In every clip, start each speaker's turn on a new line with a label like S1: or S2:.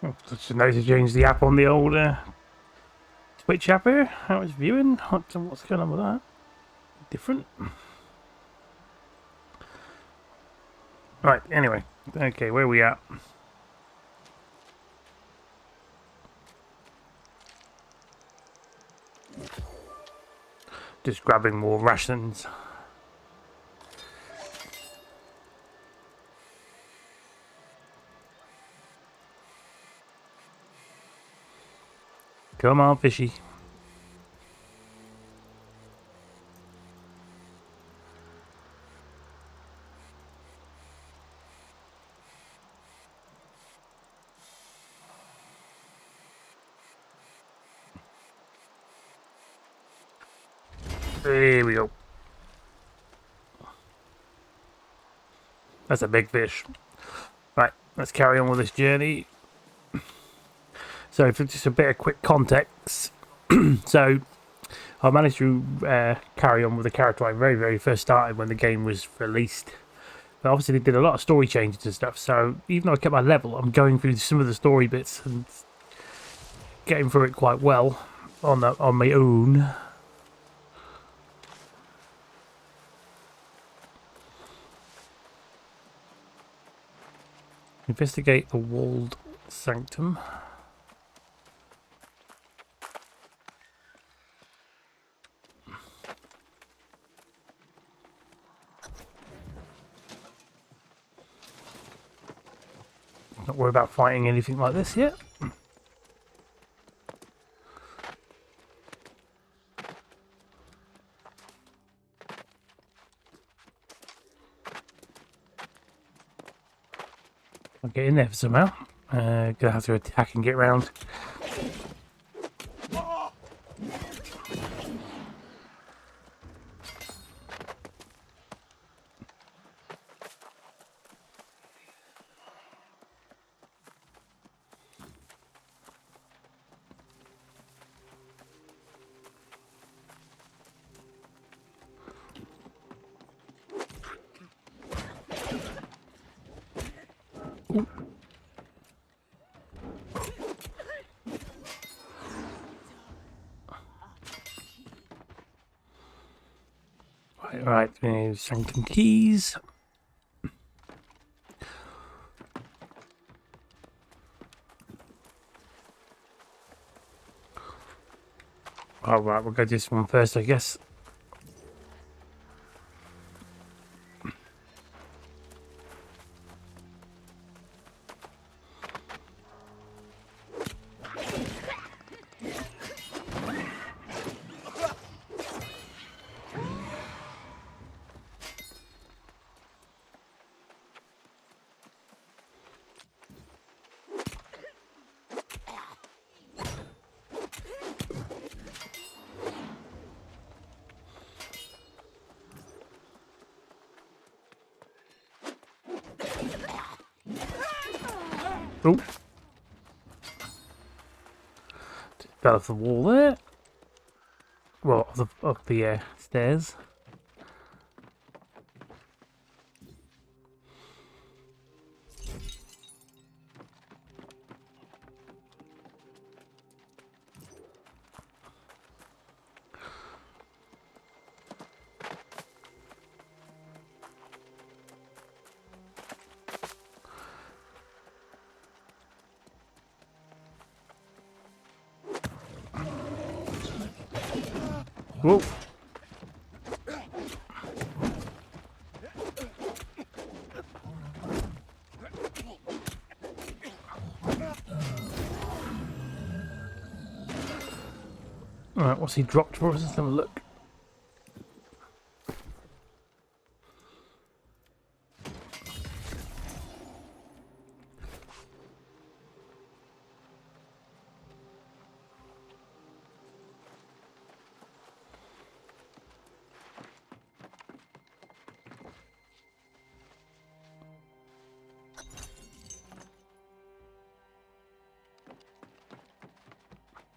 S1: Oh, just noticed to change the app on the old Twitch app here. How it's viewing? What's going on with that? Different. Right. Anyway. Okay. Where are we at? Just grabbing more rations. Come on, fishy. There we go. That's a big fish. Right, let's carry on with this journey. So, for just a bit of quick context, so I managed to carry on with the character I very first started when the game was released. But obviously, they did a lot of story changes and stuff. So, even though I kept my level, I'm going through some of the story bits and getting through it quite well on my own. Investigate the walled sanctum. Not worry about fighting anything like this yet. I'll get in there somehow. Gonna have to attack and get round. Ooh. Right, sanctum keys. Alright, we'll go this one first, I guess. Oh, fell off the wall there. Well, off the stairs. Whoa. Alright, what's he dropped for us? Let's have a look.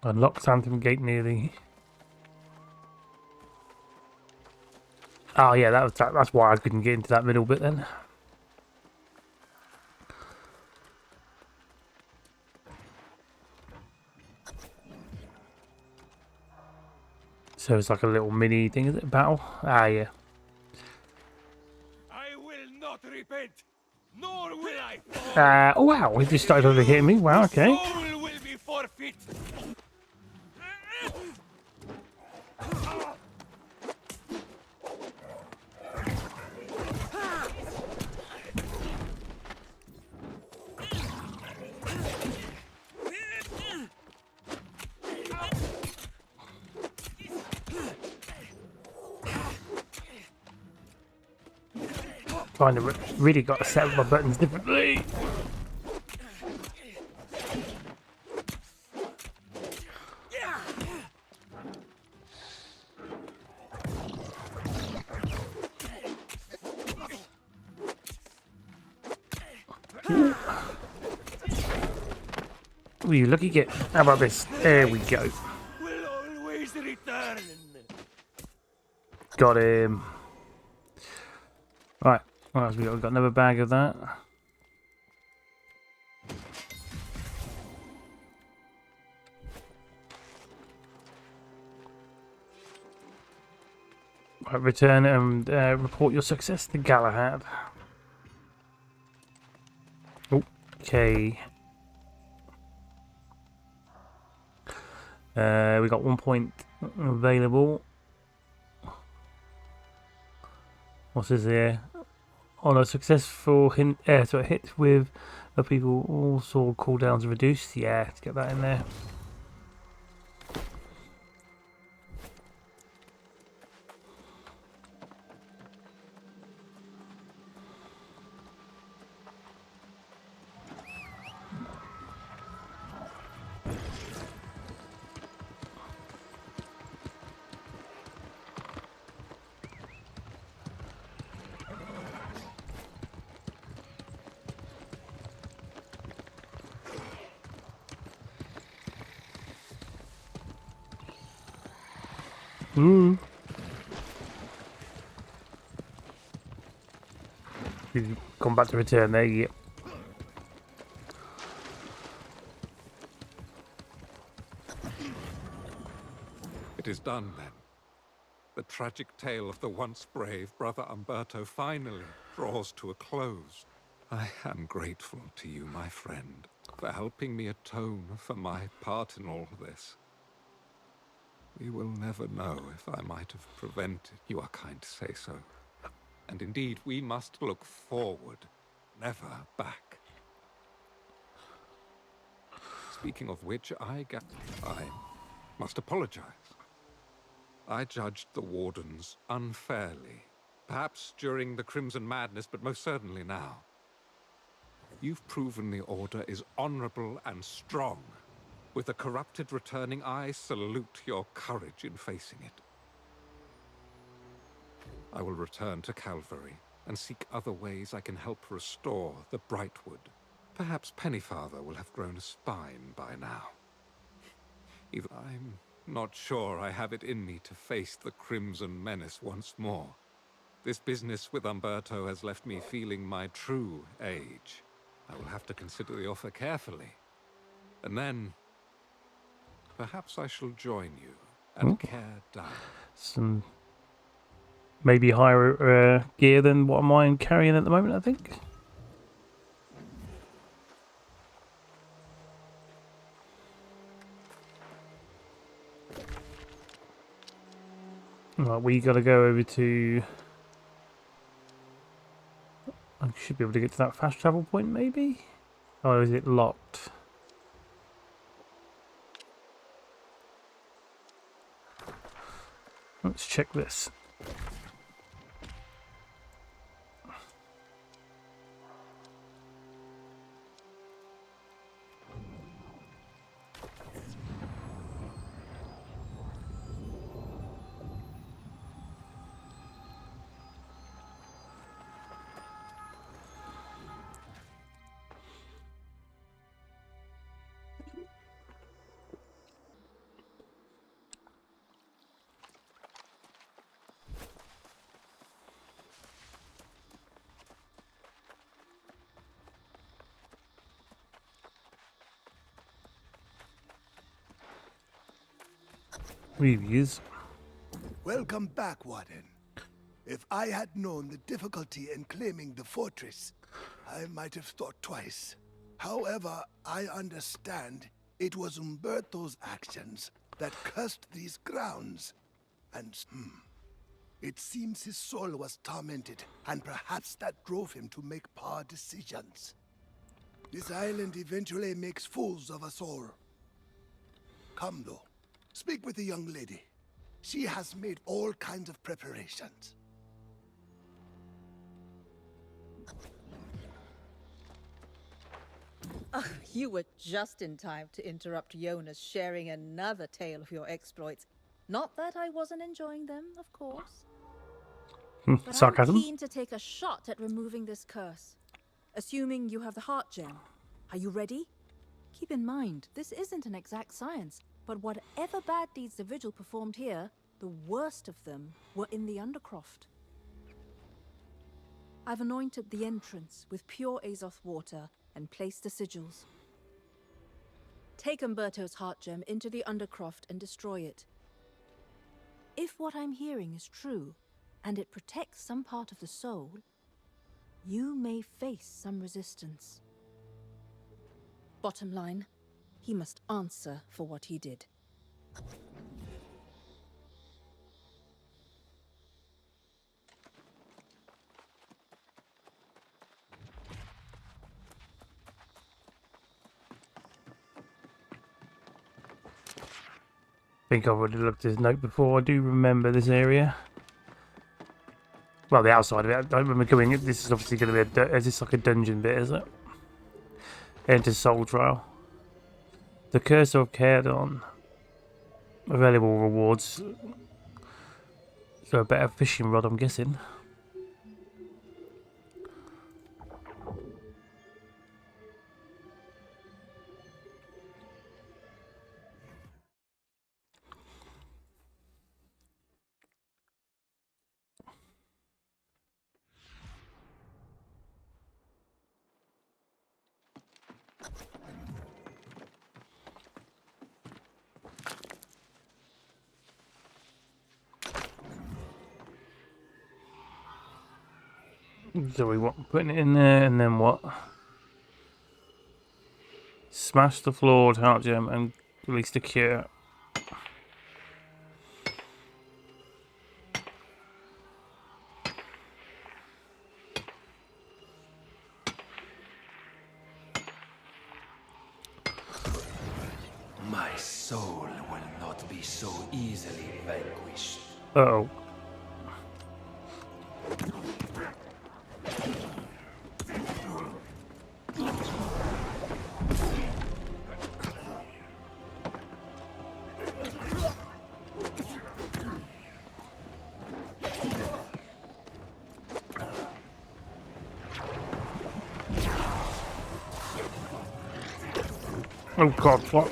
S1: Unlock Sanctum Gate near the... Oh yeah, that's why I couldn't get into that middle bit then. So it's like a little mini thing, is it? Battle? Ah, yeah.
S2: I will not repent, nor will I fall.
S1: Oh, wow. He just started over hitting me. Wow, okay.
S2: Soul will be forfeit.
S1: Kind of really got to set up my buttons differently. Ooh, you lucky git. How about this? There we go.
S2: Will always return.
S1: Got him. Right. What else we got? We've got another bag of that. Right, return and report your success to Galahad. Okay. We got 1 point available. What's this here? On a successful hit with the people, all sword cooldowns reduced. Yeah, let's get that in there. Ooh. You've gone back to return there, yeah.
S3: It is done, then. The tragic tale of the once brave brother Umberto finally draws to a close. I am grateful to you, my friend, for helping me atone for my part in all this. We will never know if I might have prevented. You are kind to say so. And indeed, we must look forward, never back. Speaking of which, I must apologize. I judged the Wardens unfairly. Perhaps during the Crimson Madness, but most certainly now. You've proven the Order is honorable and strong. With a corrupted returning, I salute your courage in facing it. I will return to Calvary and seek other ways I can help restore the Brightwood. Perhaps Pennyfather will have grown a spine by now. I'm not sure I have it in me to face the Crimson Menace once more. This business with Umberto has left me feeling my true age. I will have to consider the offer carefully. And then, perhaps I shall join you and care down.
S1: Some maybe higher gear than what I'm carrying at the moment, I think. Right, we got to go over to... I should be able to get to that fast travel point, maybe? Or is it locked? Let's check this. Reviews.
S4: Welcome back, Warden. If I had known the difficulty in claiming the fortress, I might have thought twice. However, I understand it was Umberto's actions that cursed these grounds. And, it seems his soul was tormented, and perhaps that drove him to make poor decisions. This island eventually makes fools of us all. Come, though. Speak with the young lady. She has made all kinds of preparations.
S5: Oh, you were just in time to interrupt Jonas sharing another tale of your exploits. Not that I wasn't enjoying them, of course. But
S1: Sarcasm.
S5: I'm keen to take a shot at removing this curse. Assuming you have the heart gem. Are you ready? Keep in mind, this isn't an exact science, but whatever bad deeds the Vigil performed here, the worst of them were in the Undercroft. I've anointed the entrance with pure Azoth water and placed the sigils. Take Umberto's heart gem into the Undercroft and destroy it. If what I'm hearing is true, and it protects some part of the soul, you may face some resistance. Bottom line, he must answer for what he did.
S1: I think I've already looked at his note before. I do remember this area. Well, the outside of it. I don't remember going. This is obviously going to be a. Is this like a dungeon bit? Is it? Enter Soul Trial. The Curse of Cardon. Available rewards. So a better fishing rod, I'm guessing. So we want putting it in there, and then what? Smash the flawed heart gem and release the cure.
S4: My soul will not be so easily vanquished.
S1: Uh-oh. Oh god, what?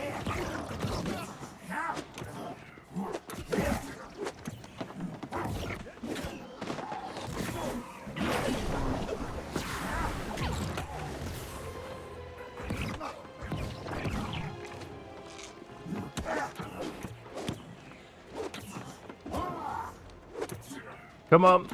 S1: Come on.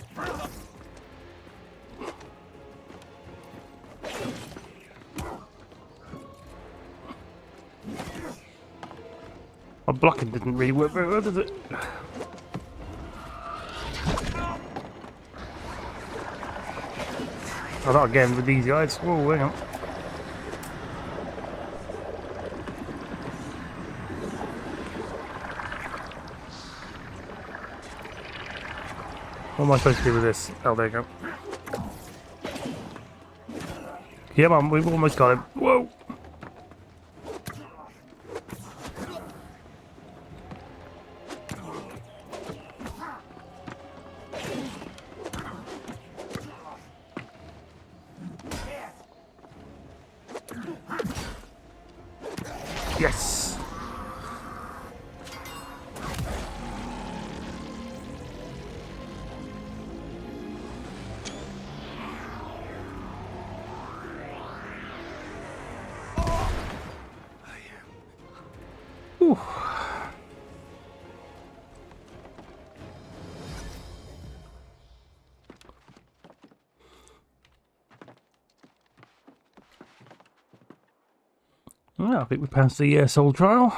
S1: My blocking didn't really work very well, did it? Oh, not again with these guys. Whoa, hang on. What am I supposed to do with this? Oh, there you go. Yeah, man, we've almost got him. Whoa! Yes! Well, I think we passed the soul trial.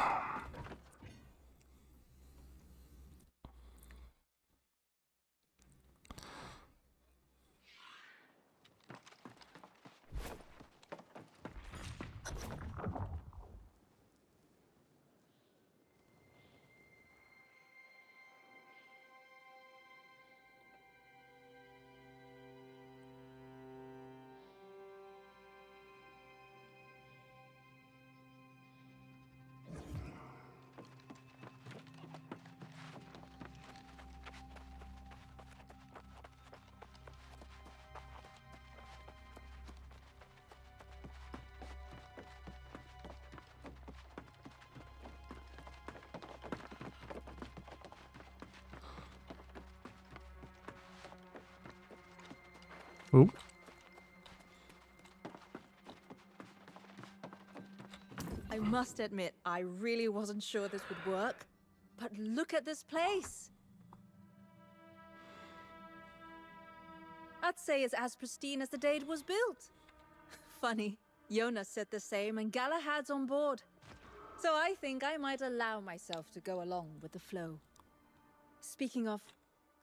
S1: Oh,
S5: I must admit, I really wasn't sure this would work. But look at this place! I'd say it's as pristine as the day it was built. Funny, Jonas said the same and Galahad's on board. So I think I might allow myself to go along with the flow. Speaking of,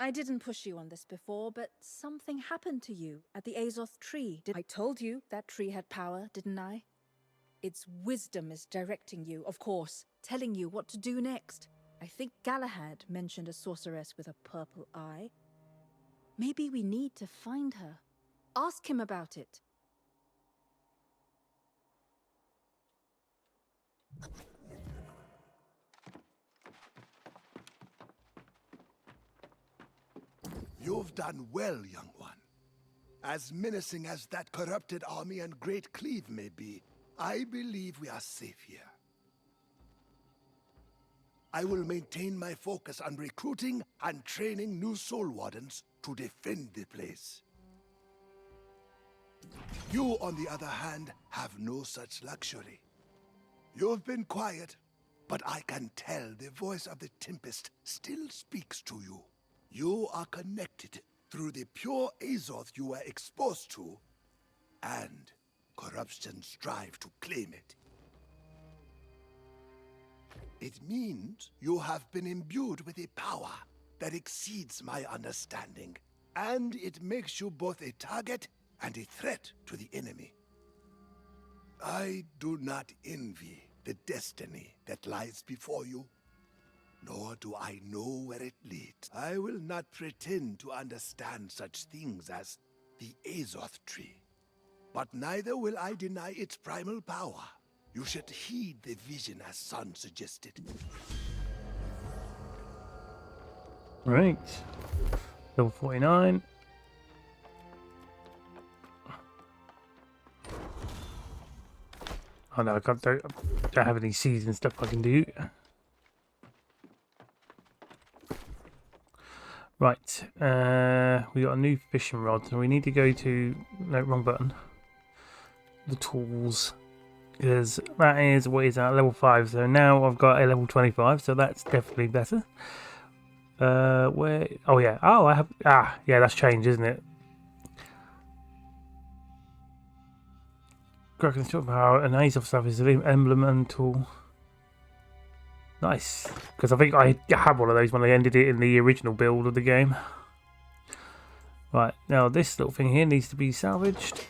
S5: I didn't push you on this before, but something happened to you at the Azoth tree. I told you that tree had power, didn't I? Its wisdom is directing you, of course, telling you what to do next. I think Galahad mentioned a sorceress with a purple eye. Maybe we need to find her. Ask him about it.
S4: You've done well, young one. As menacing as that corrupted army and Great Cleave may be, I believe we are safe here. I will maintain my focus on recruiting and training new Soul Wardens to defend the place. You, on the other hand, have no such luxury. You've been quiet, but I can tell the voice of the Tempest still speaks to you. You are connected through the pure Azoth you were exposed to, and corruption strive to claim it. It means you have been imbued with a power that exceeds my understanding, and it makes you both a target and a threat to the enemy. I do not envy the destiny that lies before you, nor do I know where it leads. I will not pretend to understand such things as the Azoth tree, but neither will I deny its primal power. You should heed the vision as Son suggested.
S1: right. Level 49. Oh no, I don't have any season stuff I can do. Right, we got a new fishing rod, so we need to go to, no, wrong button. The tools, because that is what is at level 5, so now I've got a level 25, so that's definitely better. Where, oh yeah, oh I have, yeah, that's changed, isn't it? Cracking the power, and Azoth stuff is an emblem and tool. Nice, because I think I had one of those when I ended it in the original build of the game. Right, now this little thing here needs to be salvaged.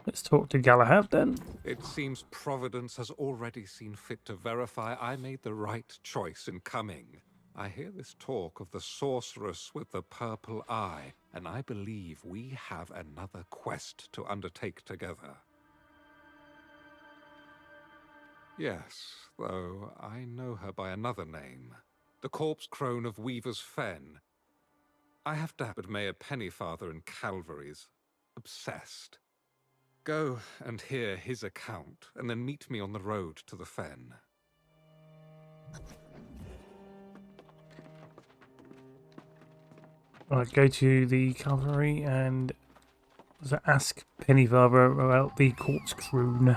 S1: Let's talk to Galahad then.
S3: It seems Providence has already seen fit to verify I made the right choice in coming. I hear this talk of the sorceress with the purple eye, and I believe we have another quest to undertake together. Yes, though I know her by another name. The corpse crone of Weaver's Fen. I have dabbed Mayor Pennyfather in Calvary's. Obsessed. Go and hear his account, and then meet me on the road to the Fen.
S1: Right, go to the cavalry and ask Pennyfather about the corpse crone.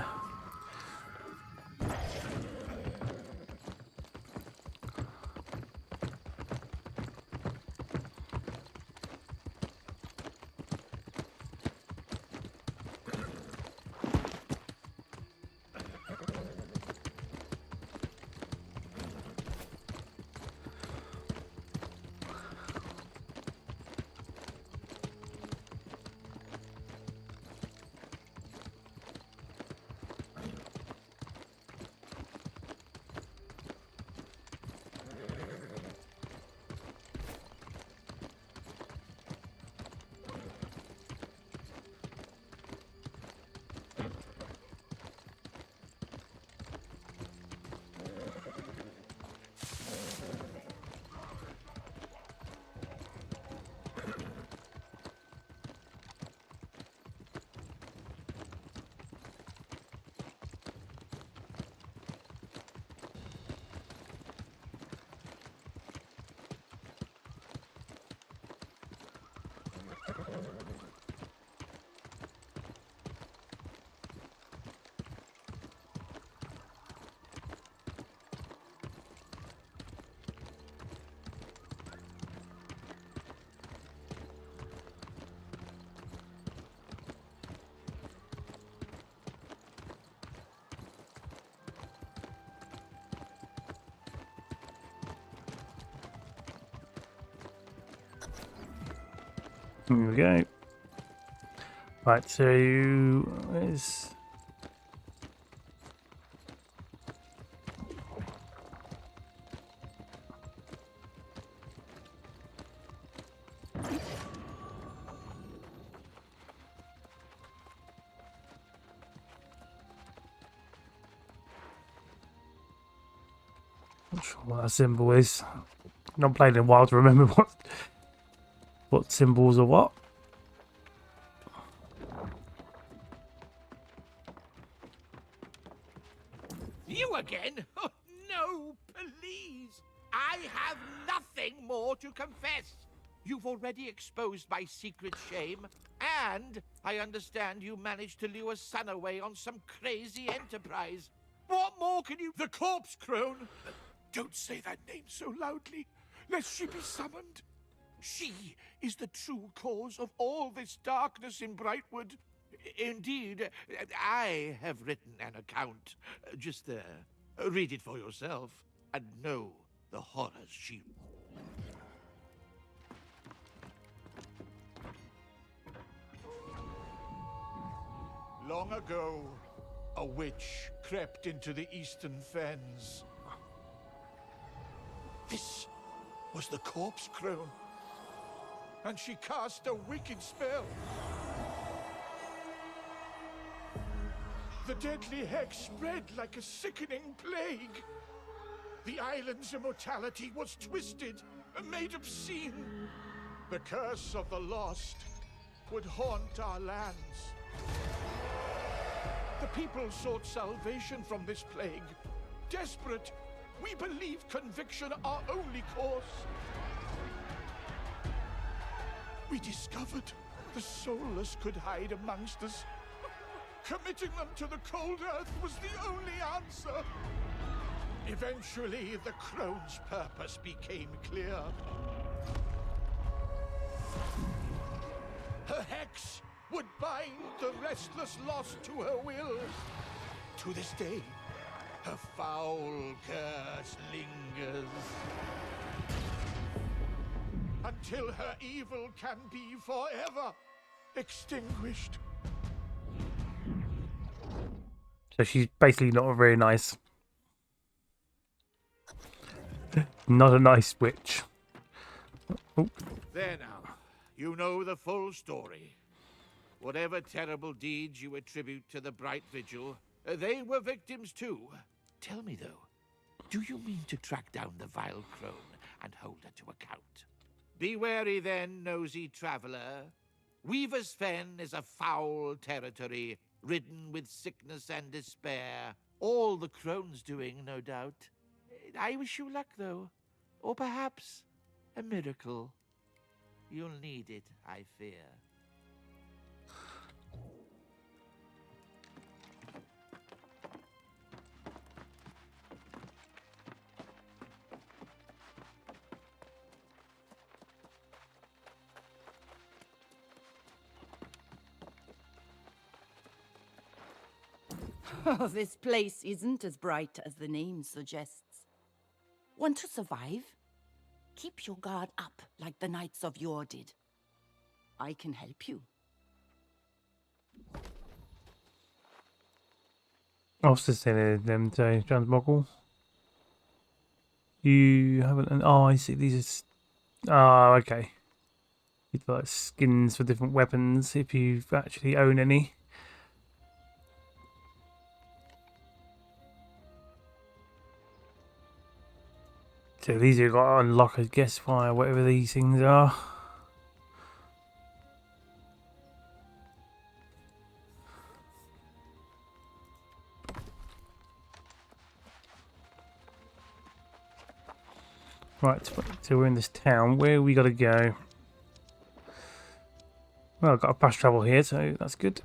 S1: Here we go. Right, so where's... Not sure what that symbol is. Not played in a while to remember what symbols are what.
S2: You again? Oh, no, please. I have nothing more to confess. You've already exposed my secret shame, and I understand you managed to lure Son away on some crazy enterprise. What more can you... The corpse crone? Don't say that name so loudly, lest she be summoned. She is the true cause of all this darkness in Brightwood. Indeed, I have written an account. Just read it for yourself and know the horrors she... Long ago, a witch crept into the eastern fens. This was the corpse crone, and she cast a wicked spell. The deadly hex spread like a sickening plague. The island's immortality was twisted and made obscene. The curse of the lost would haunt our lands. The people sought salvation from this plague. Desperate, we believed conviction our only course. We discovered the soulless could hide amongst us. Committing them to the cold earth was the only answer. Eventually, the crone's purpose became clear. Her hex would bind the restless lost to her will. To this day, her foul curse lingers. Until her evil can be forever extinguished.
S1: So she's basically not very nice. Not a nice witch. Oh.
S2: There now, you know the full story. Whatever terrible deeds you attribute to the Bright Vigil, they were victims too. Tell me though, do you mean to track down the vile crone and hold her to account? Be wary then, nosy traveler. Weaver's Fen is a foul territory, ridden with sickness and despair. All the crone's doing, no doubt. I wish you luck, though. Or perhaps a miracle. You'll need it, I fear.
S6: Oh, this place isn't as bright as the name suggests. Want to survive? Keep your guard up like the Knights of Yore did. I can help you.
S1: What's this in them today, Transmoggle? You haven't... Oh, I see. These are... Oh, okay. You've got skins for different weapons if you actually own any. So these you've got to unlock, I guess, via whatever these things are. Right, so we're in this town. Where we got to go? Well, I've got a fast travel here, so that's good.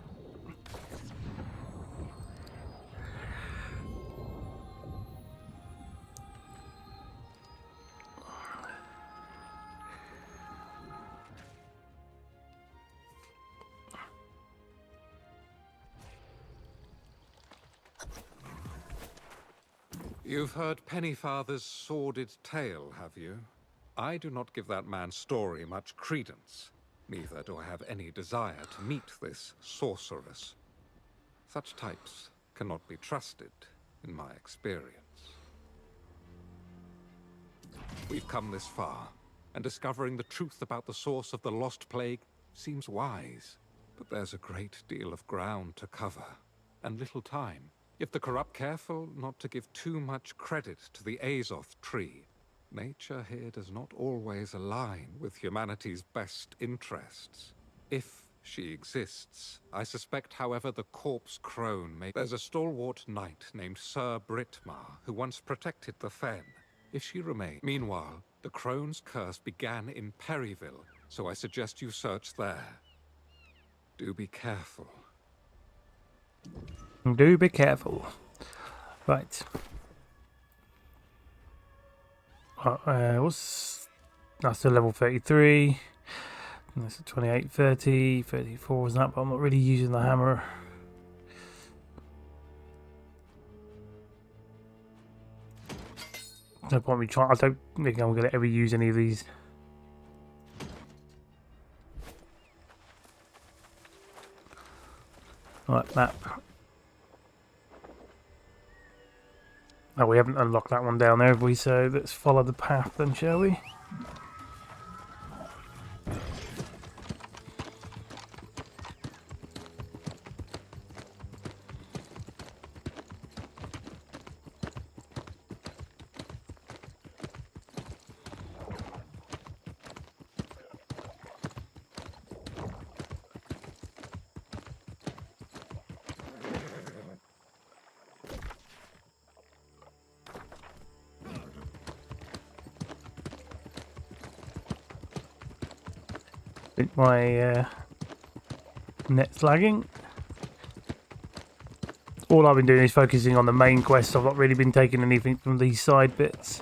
S3: You've heard Pennyfather's sordid tale, have you? I do not give that man's story much credence. Neither do I have any desire to meet this sorceress. Such types cannot be trusted, in my experience. We've come this far, and discovering the truth about the source of the Lost Plague seems wise. But there's a great deal of ground to cover, and little time. If the corrupt careful not to give too much credit to the Azoth tree, nature here does not always align with humanity's best interests. If she exists, I suspect, however, the corpse crone may... There's a stalwart knight named Sir Britmar who once protected the fen. If she remains... Meanwhile, the crone's curse began in Perryville, so I suggest you search there. Do be careful.
S1: Do be careful. Right. That's the level 33. That's a 28, 30, 34 is that, but I'm not really using the hammer. No point me trying. I don't think I'm going to ever use any of these. Right, map. Oh, we haven't unlocked that one down there, have we? So let's follow the path then, shall we? think my net's lagging. All I've been doing is focusing on the main quest. I've not really been taking anything from these side bits.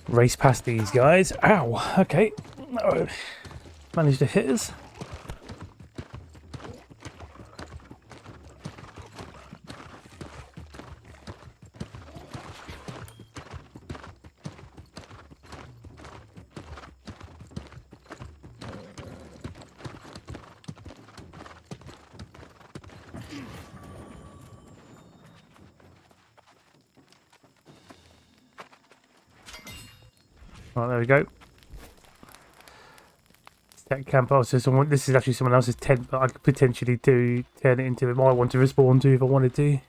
S1: Race past these guys. Ow! Okay. Oh, managed to hit us. Right, there we go. That camp. Oh, so someone. This is actually someone else's tent, but I could potentially turn it into. It might want to respawn to if I wanted to.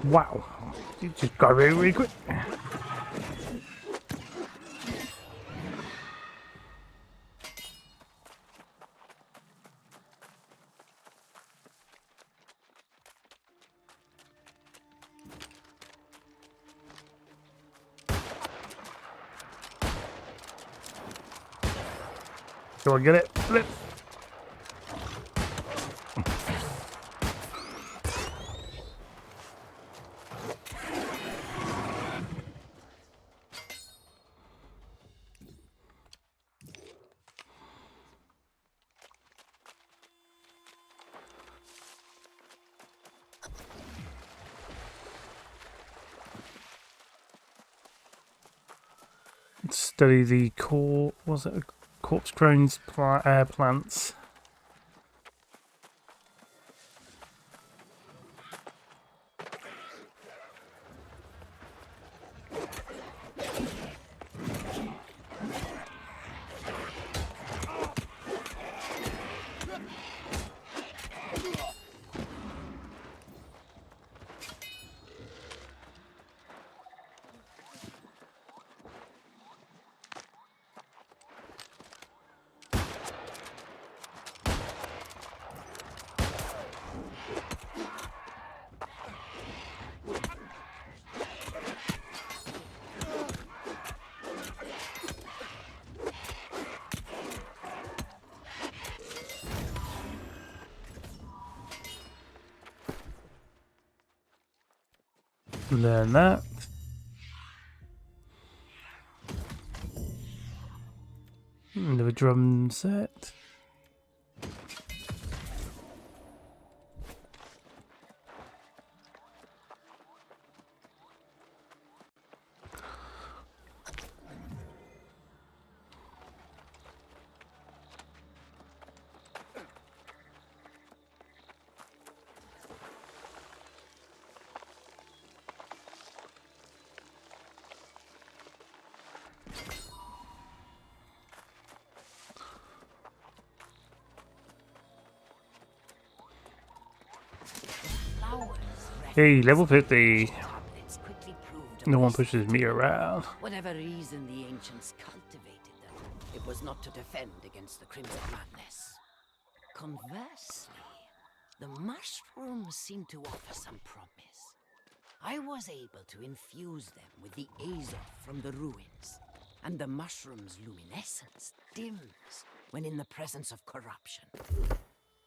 S1: Wow, you just got really, really quick. Do I get it? Flip. Study the core. Was it a corpse crones plants? Learn that. Another drum set. Hey, level 50. No one pushes me around.
S6: Whatever reason the ancients cultivated them, it was not to defend against the Crimson Madness. Conversely, the mushrooms seem to offer some promise. I was able to infuse them with the Azoth from the ruins, and the mushroom's luminescence dims when in the presence of corruption.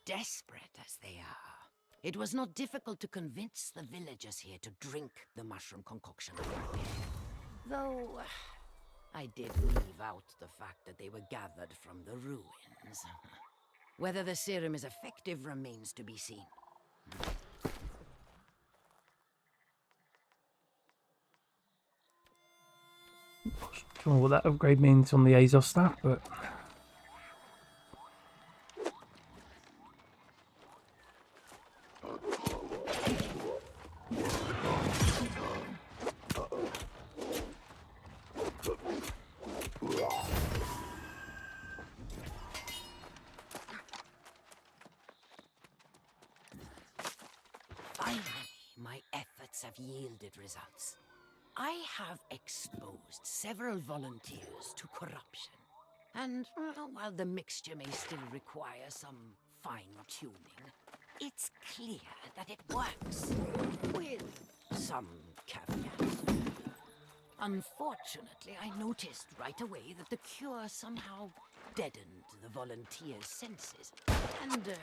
S6: Desperate as they are, it was not difficult to convince the villagers here to drink the mushroom concoction. Though, I did leave out the fact that they were gathered from the ruins. Whether the serum is effective remains to be seen.
S1: Don't know what that upgrade means on the Azoth staff, but...
S6: Finally, my efforts have yielded results. I have exposed several volunteers to corruption. And while the mixture may still require some fine-tuning, it's clear that it works, with some caveats. Unfortunately, I noticed right away that the cure somehow deadened the volunteers' senses, and a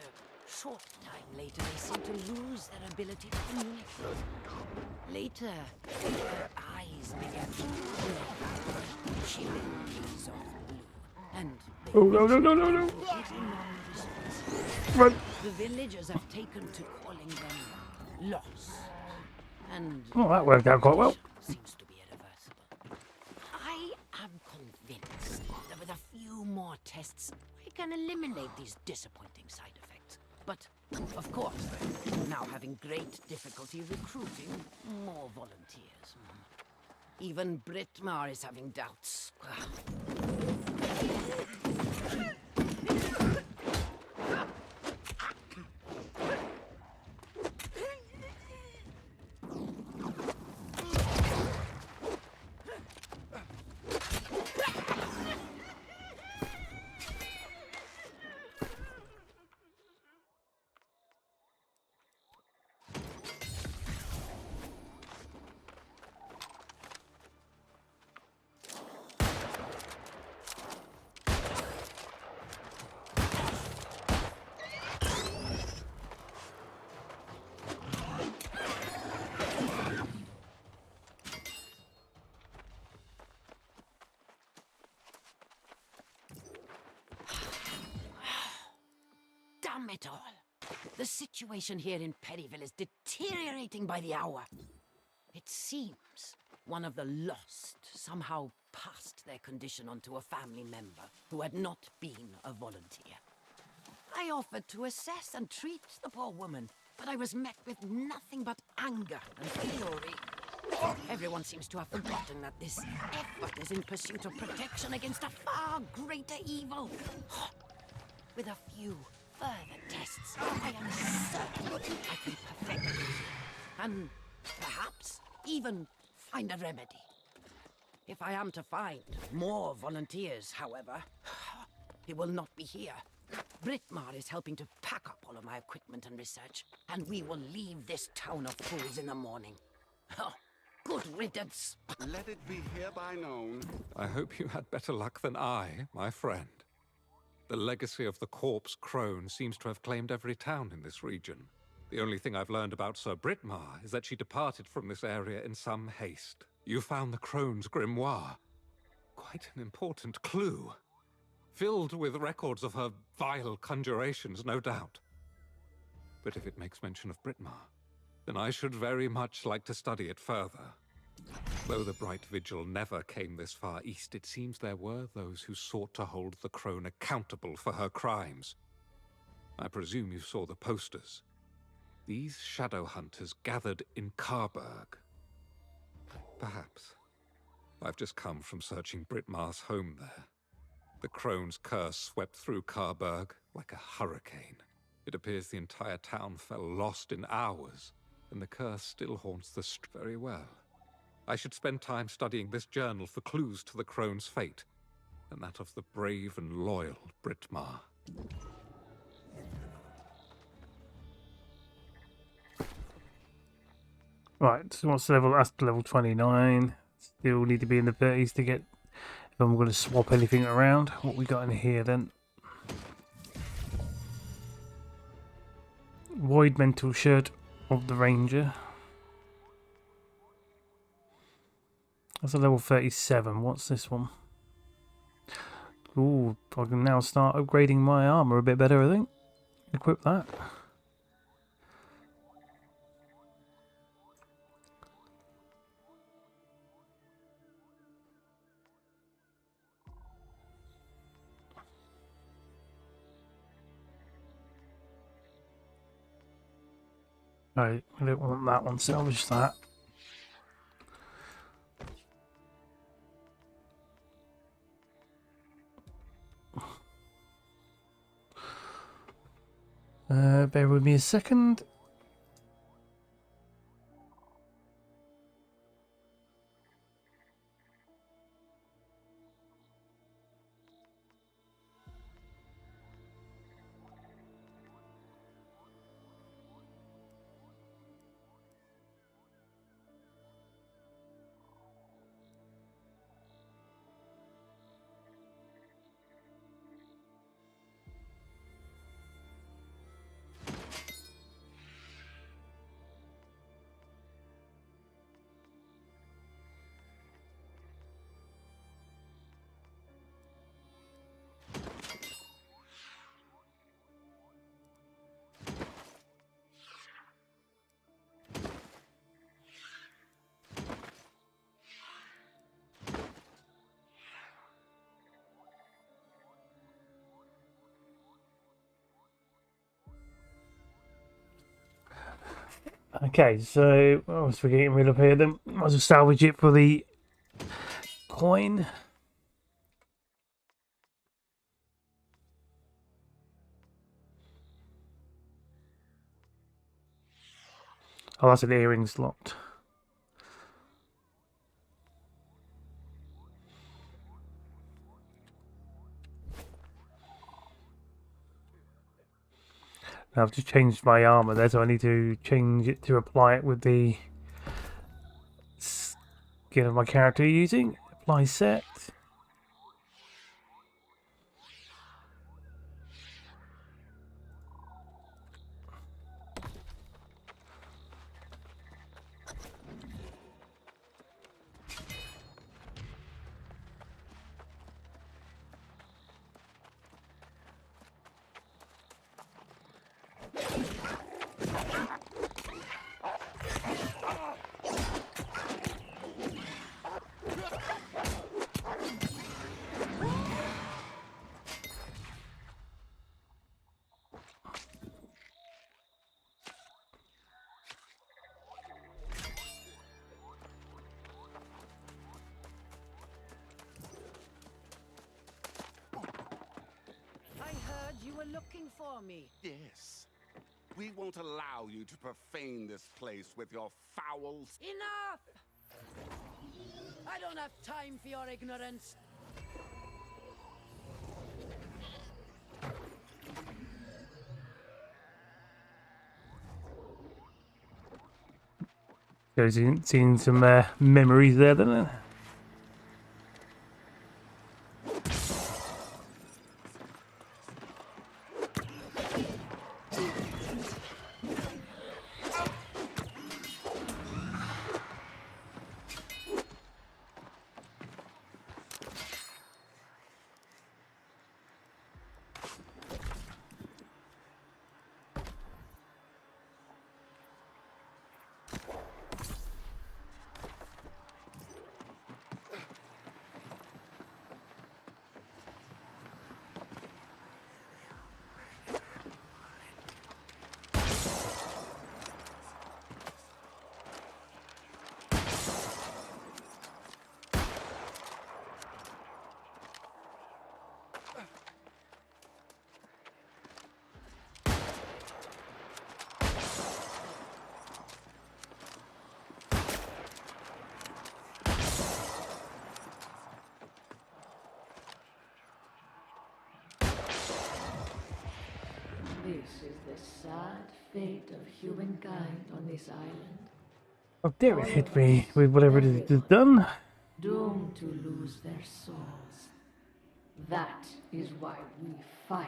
S6: short time later they seemed to lose their ability to communicate. Later, their eyes began to glow, chilling haze of blue, and they
S1: Oh, no, no, no, no, no!
S6: completely non-responsive.
S1: Run!
S6: The villagers have taken to calling them lost, and
S1: Oh, that worked out quite well.
S6: seems to be irreversible. I am convinced that with a few more tests, we can eliminate these disappointing side effects. But, of course, we're now having great difficulty recruiting more volunteers. Even Brittmar is having doubts. at all. The situation here in Perryville is deteriorating by the hour. It seems one of the lost somehow passed their condition onto a family member who had not been a volunteer. I offered to assess and treat the poor woman, but I was met with nothing but anger and fury. Everyone seems to have forgotten that this effort is in pursuit of protection against a far greater evil. With a few further tests, I am certain I can perfect it, and perhaps even find a remedy. If I am to find more volunteers, however, it will not be here. Brittmar is helping to pack up all of my equipment and research, and we will leave this town of fools in the morning. Good riddance.
S7: Let it be hereby known.
S3: I hope you had better luck than I, my friend. The legacy of the corpse crone seems to have claimed every town in this region. The only thing I've learned about Sir Brittmar is that she departed from this area in some haste. You found the crone's grimoire. Quite an important clue. Filled with records of her vile conjurations, no doubt. But if it makes mention of Brittmar, then I should very much like to study it further. Though the Bright Vigil never came this far east, it seems there were those who sought to hold the crone accountable for her crimes. I presume you saw the posters. These shadow hunters gathered in Carberg. Perhaps. I've just come from searching Brittmar's home there. The crone's curse swept through Carberg like a hurricane. It appears the entire town fell lost in hours, and the curse still haunts the street very well. I should spend time studying this journal for clues to the crone's fate, and that of the brave and loyal Brittmar.
S1: Right, so what's the level? That's level 29. Still need to be in the 30s to get... If I'm going to swap anything around. What we got in here then? Void Mental Shirt of the Ranger. That's a level 37. What's this one? Ooh, I can now start upgrading my armor a bit better, I think. Equip that. Right, I don't want that one, salvage that. Bear with me a second. Okay, so what else are we getting rid of here then? Might as well salvage it for the coin. Oh, that's an earring slot. I've just changed my armor there, so I need to change it to apply it with the skin of my character using. Apply set.
S6: looking for me.
S7: Yes. We won't allow you to profane this place with your fouls.
S6: Enough! I don't have time for your ignorance.
S1: So seeing some memories there, then.
S8: This is the sad fate of humankind on this island.
S1: Oh dear, it hit me with whatever it is it has done.
S8: Doomed to lose their souls. That is why we fight.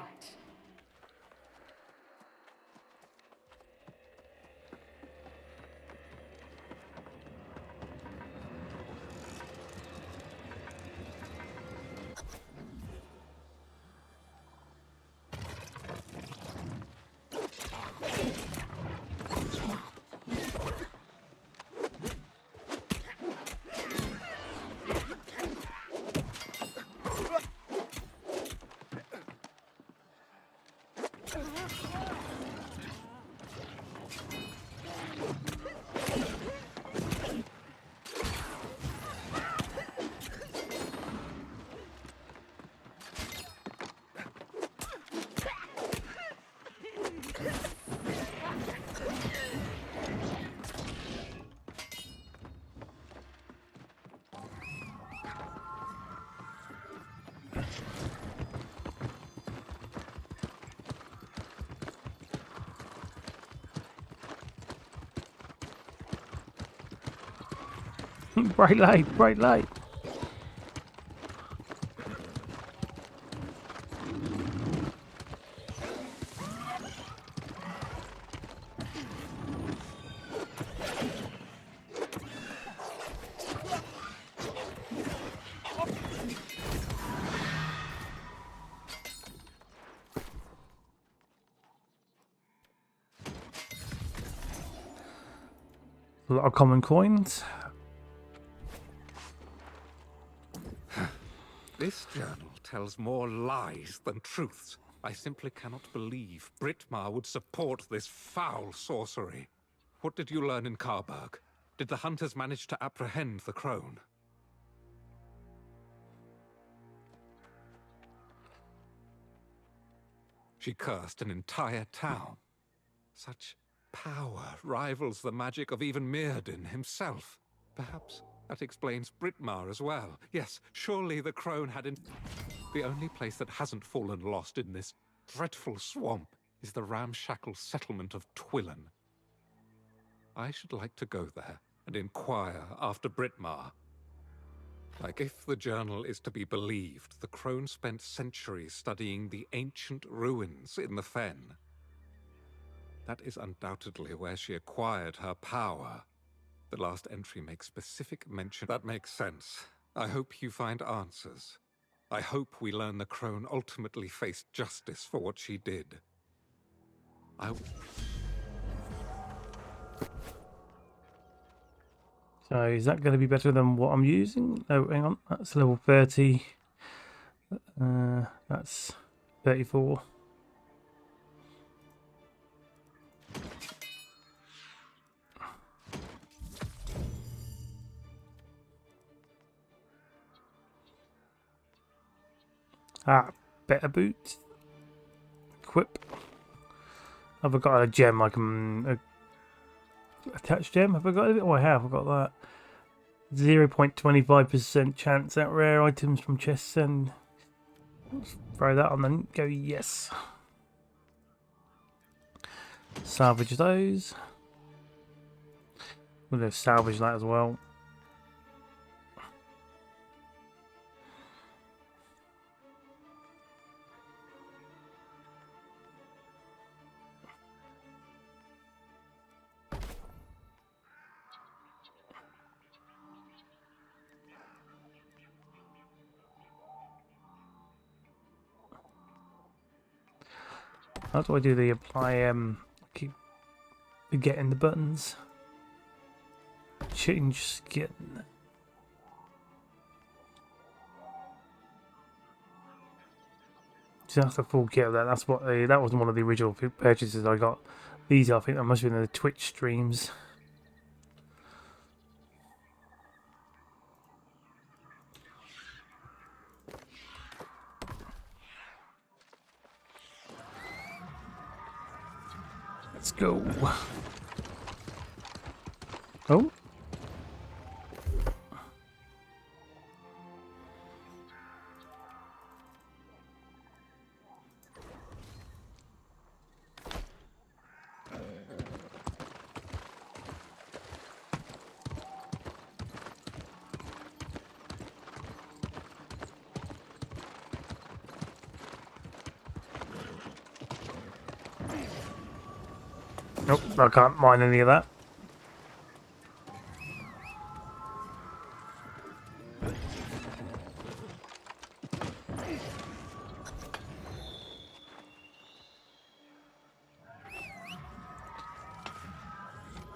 S1: Bright light, bright light. A lot of common coins.
S3: This journal tells more lies than truths. I simply cannot believe Britmar would support this foul sorcery. What did you learn in Karberg? Did the hunters manage to apprehend the crone? She cursed an entire town. Such power rivals the magic of even Mirrodin himself. Perhaps that explains Britmar as well. Yes, surely the crone had... The only place that hasn't fallen lost in this dreadful swamp is the ramshackle settlement of Twillen. I should like to go there and inquire after Britmar. Like, if the journal is to be believed, the crone spent centuries studying the ancient ruins in the fen. That is undoubtedly where she acquired her power. The last entry makes specific mention. That makes sense. I hope you find answers. I hope we learn the crone ultimately faced justice for what she did.
S1: So is that going to be better than what I'm using? No, hang on. That's level 30. That's 34. Ah, better boots. equip. Have I got a gem I can attach gem? Have I got it? Oh, I have. I've got that. 0.25% chance at rare items from chests, and let's throw that on then. Go yes. Salvage those. We'll just salvage that as well. How do I do the apply? Keep forgetting the buttons. Change skin. So that's the full kit of that. That's what that was one of the original purchases I got. These I think that must have been the Twitch streams. Let's go. Oh. Nope, I can't mine any of that.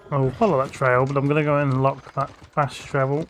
S1: I'll follow that trail, but I'm going to go and unlock that fast travel.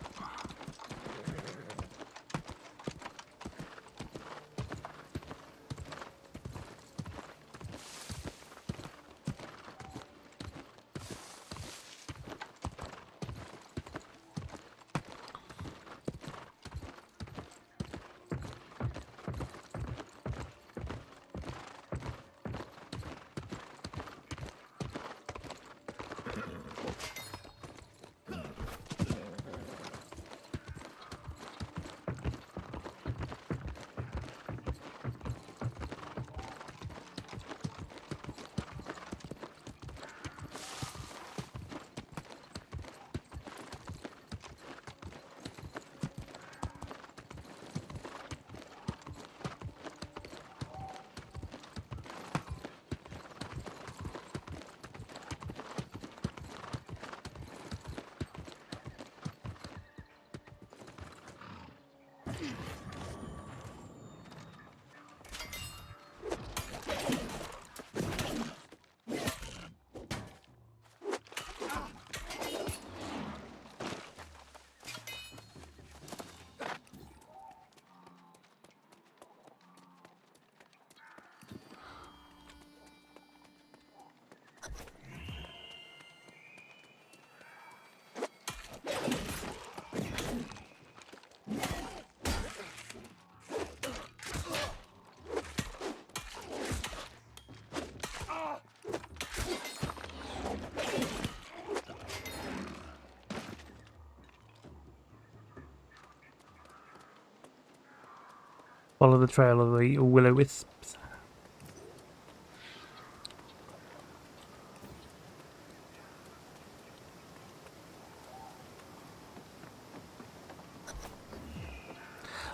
S1: Follow the trail of the will-o-wisps.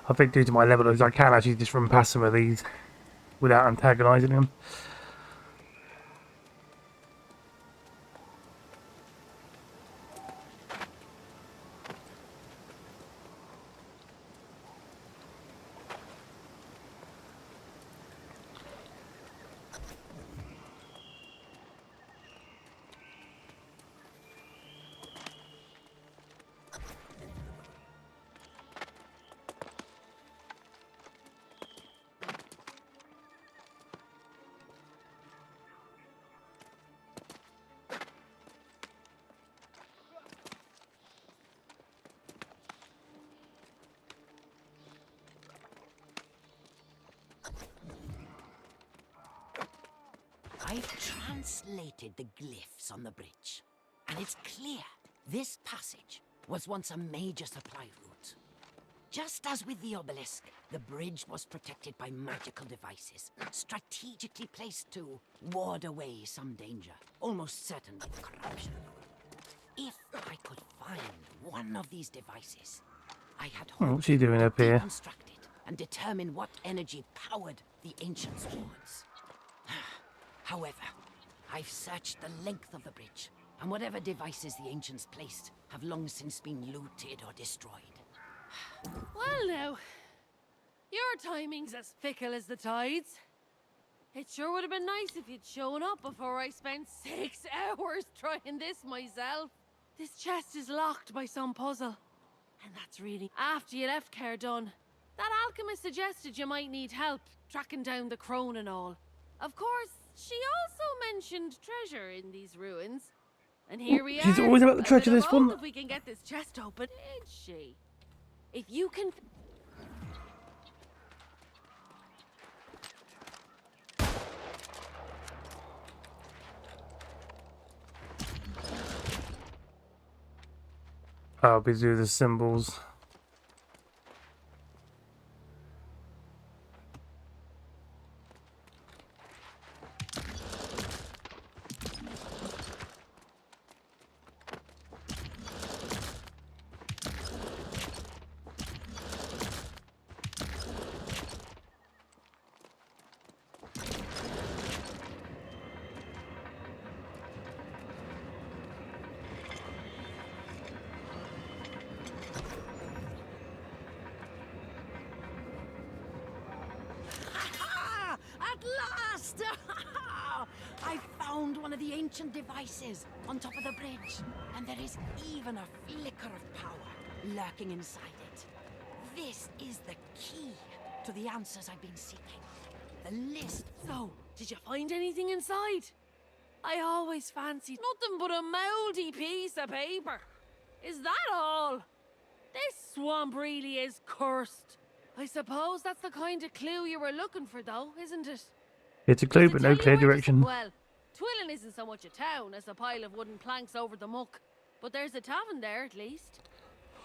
S1: I think due to my level, I can actually just run past some of these without antagonising them.
S6: I've translated the glyphs on the bridge, and it's clear this passage was once a major supply route. Just as with the obelisk, the bridge was protected by magical devices, strategically placed to ward away some danger, almost certainly corruption. If I could find one of these devices, I had hoped
S1: What's he doing
S6: to
S1: up here?
S6: deconstruct it and determine what energy powered the ancient swords. However, I've searched the length of the bridge, and whatever devices the ancients placed have long since been looted or destroyed.
S9: Well now, your timing's as fickle as the tides. It sure would have been nice if you'd shown up before I spent 6 hours trying this myself. This chest is locked by some puzzle. And that's really after you left Cardun. That alchemist suggested you might need help tracking down the crone and all. Of course, she also mentioned treasure in these ruins. And here we are.
S1: She's always about the treasure, this one.
S9: If we can get this chest open, ain't she? If you can...
S1: I'll be doing the symbols.
S6: At last! I found one of the ancient devices on top of the bridge, and there is even a flicker of power lurking inside it. This is the key to the answers I've been seeking. The list.
S9: So, did you find anything inside? I always fancied nothing but a mouldy piece of paper. Is that all? This swamp really is cursed. I suppose that's the kind of clue you were looking for, though, isn't it?
S1: It's a clue,
S9: To
S1: but
S9: tell
S1: no
S9: you
S1: clear
S9: where to
S1: direction.
S9: Well, Twillin isn't so much a town as a pile of wooden planks over the muck. But there's a tavern there, at least.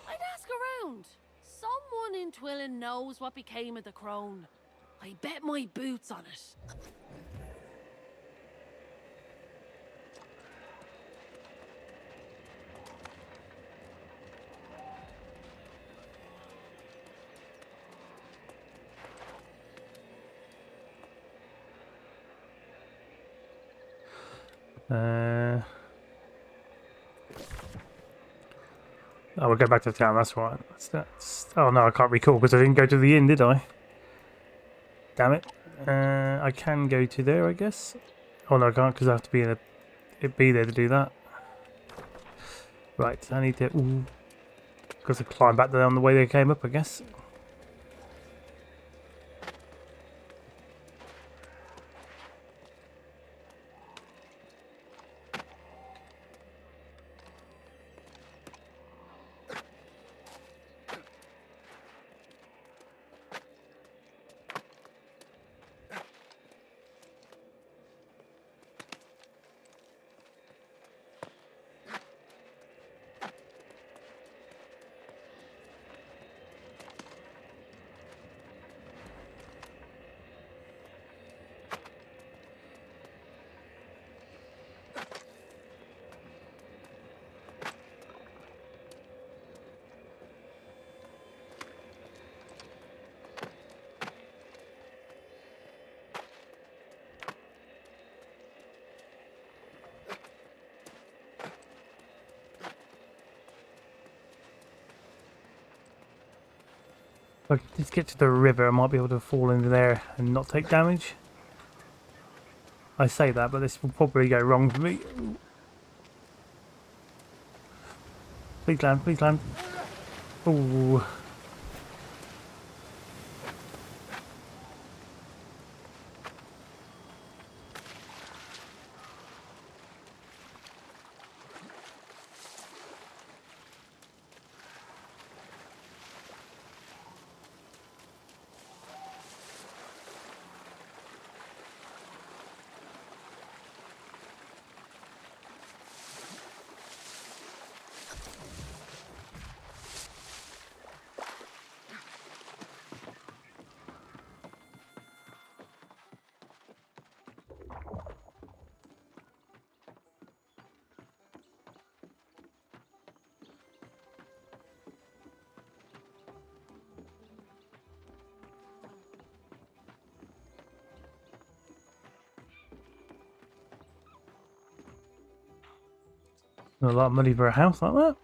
S9: I'd ask around. Someone in Twillin knows what became of the crone. I bet my boots on it.
S1: Oh, we'll go back to the town, that's right. That's... Oh no, I can't recall because I didn't go to the inn, did I? Damn it. I can go to there, I guess. Oh no, I can't because I have to be in be there to do that. Right, I need to... Ooh. Because I climbed back there on the way they came up, I guess. If I could just get to the river, I might be able to fall into there and not take damage. I say that, but this will probably go wrong for me. Please land, please land. Ooh. A lot of money for a house like that.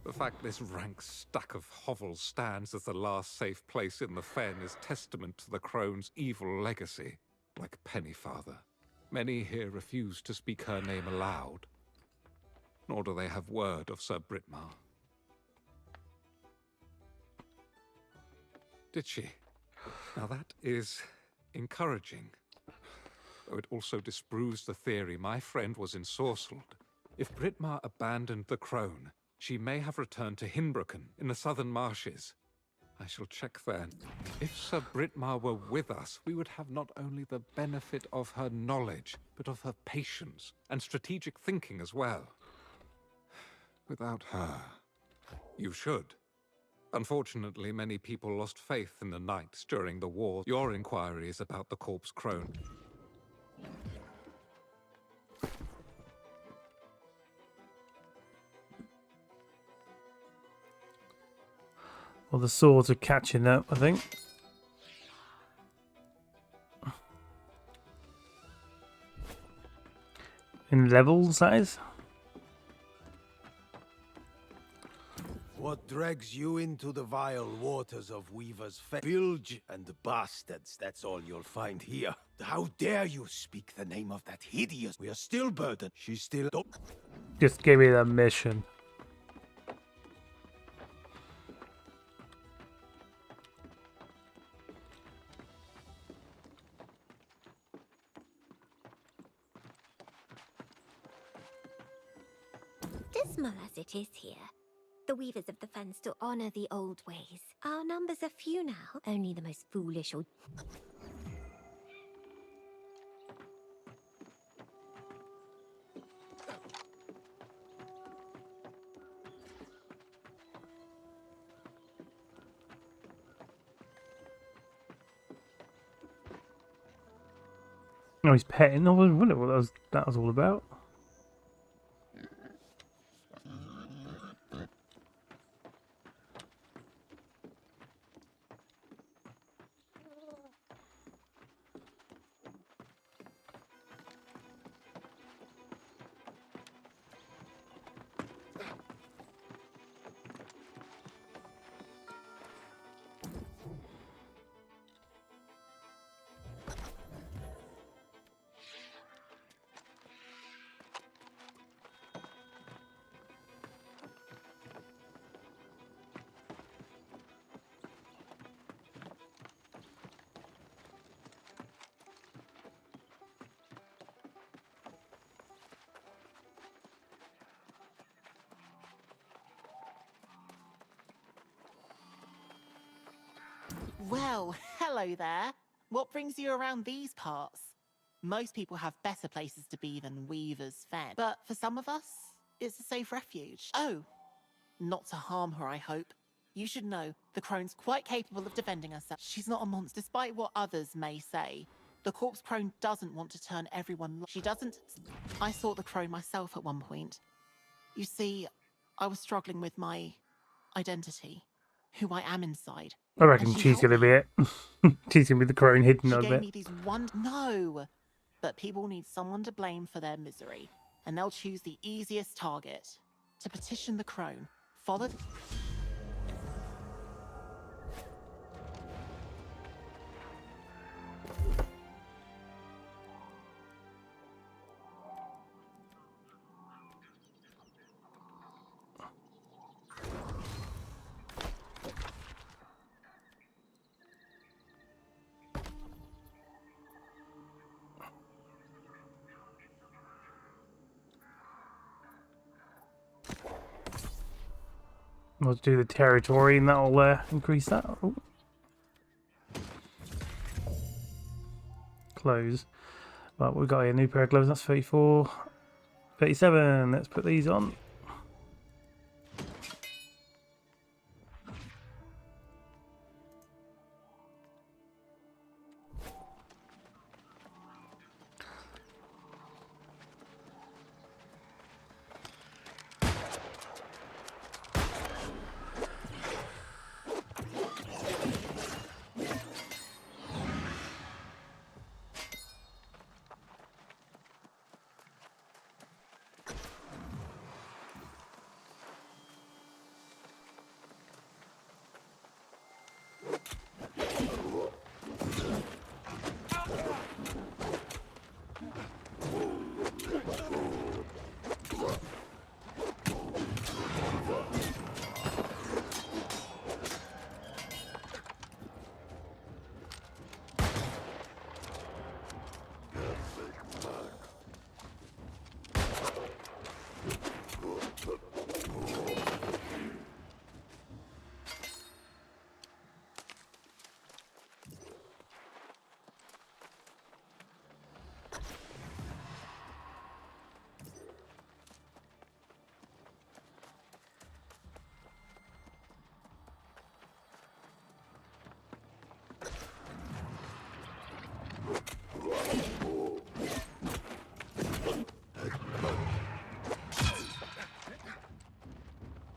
S3: The fact this rank stack of hovels stands as the last safe place in the fen is testament to the crone's evil legacy. Like Pennyfather, many here refuse to speak her name aloud, nor do they have word of Sir Britmar. Did she? Now that is encouraging, though it also disproves the theory my friend was ensorcelled. If Britmar abandoned the crone, she may have returned to Hinbroken in the southern marshes. I shall check then. If Sir Britmar were with us, we would have not only the benefit of her knowledge, but of her patience and strategic thinking as well. Without her, you should. Unfortunately, many people lost faith in the knights during the war. Your inquiries about the corpse crone.
S1: Well, the swords are catching up, I think. In levels, that is.
S10: What drags you into the vile waters of Weaver's Bilge and bastards, that's all you'll find here. How dare you speak the name of that hideous... We are still burdened. She's still...
S1: Just give me the mission.
S11: Dismal as it is here, the weavers of the fen still honor the old ways. Our numbers are few now, only the most foolish or...
S1: Oh, he's petting. I wonder what that was all about.
S12: Well, hello there. What brings you around these parts? Most people have better places to be than Weaver's Fen, but for some of us, it's a safe refuge. Oh, not to harm her, I hope. You should know, the crone's quite capable of defending herself. She's not a monster, despite what others may say. The corpse crone doesn't want to turn everyone... She doesn't... I sought the crone myself at one point. You see, I was struggling with my identity, who I am inside.
S1: I reckon she's going to be it. She's going to be the crone hidden a bit.
S12: She gave me these No! But people need someone to blame for their misery, and they'll choose the easiest target. To petition the crone, follow...
S1: We'll do the territory and that'll increase that. Oh. Close. Right, we've got a new pair of gloves. That's 34. 37. Let's put these on.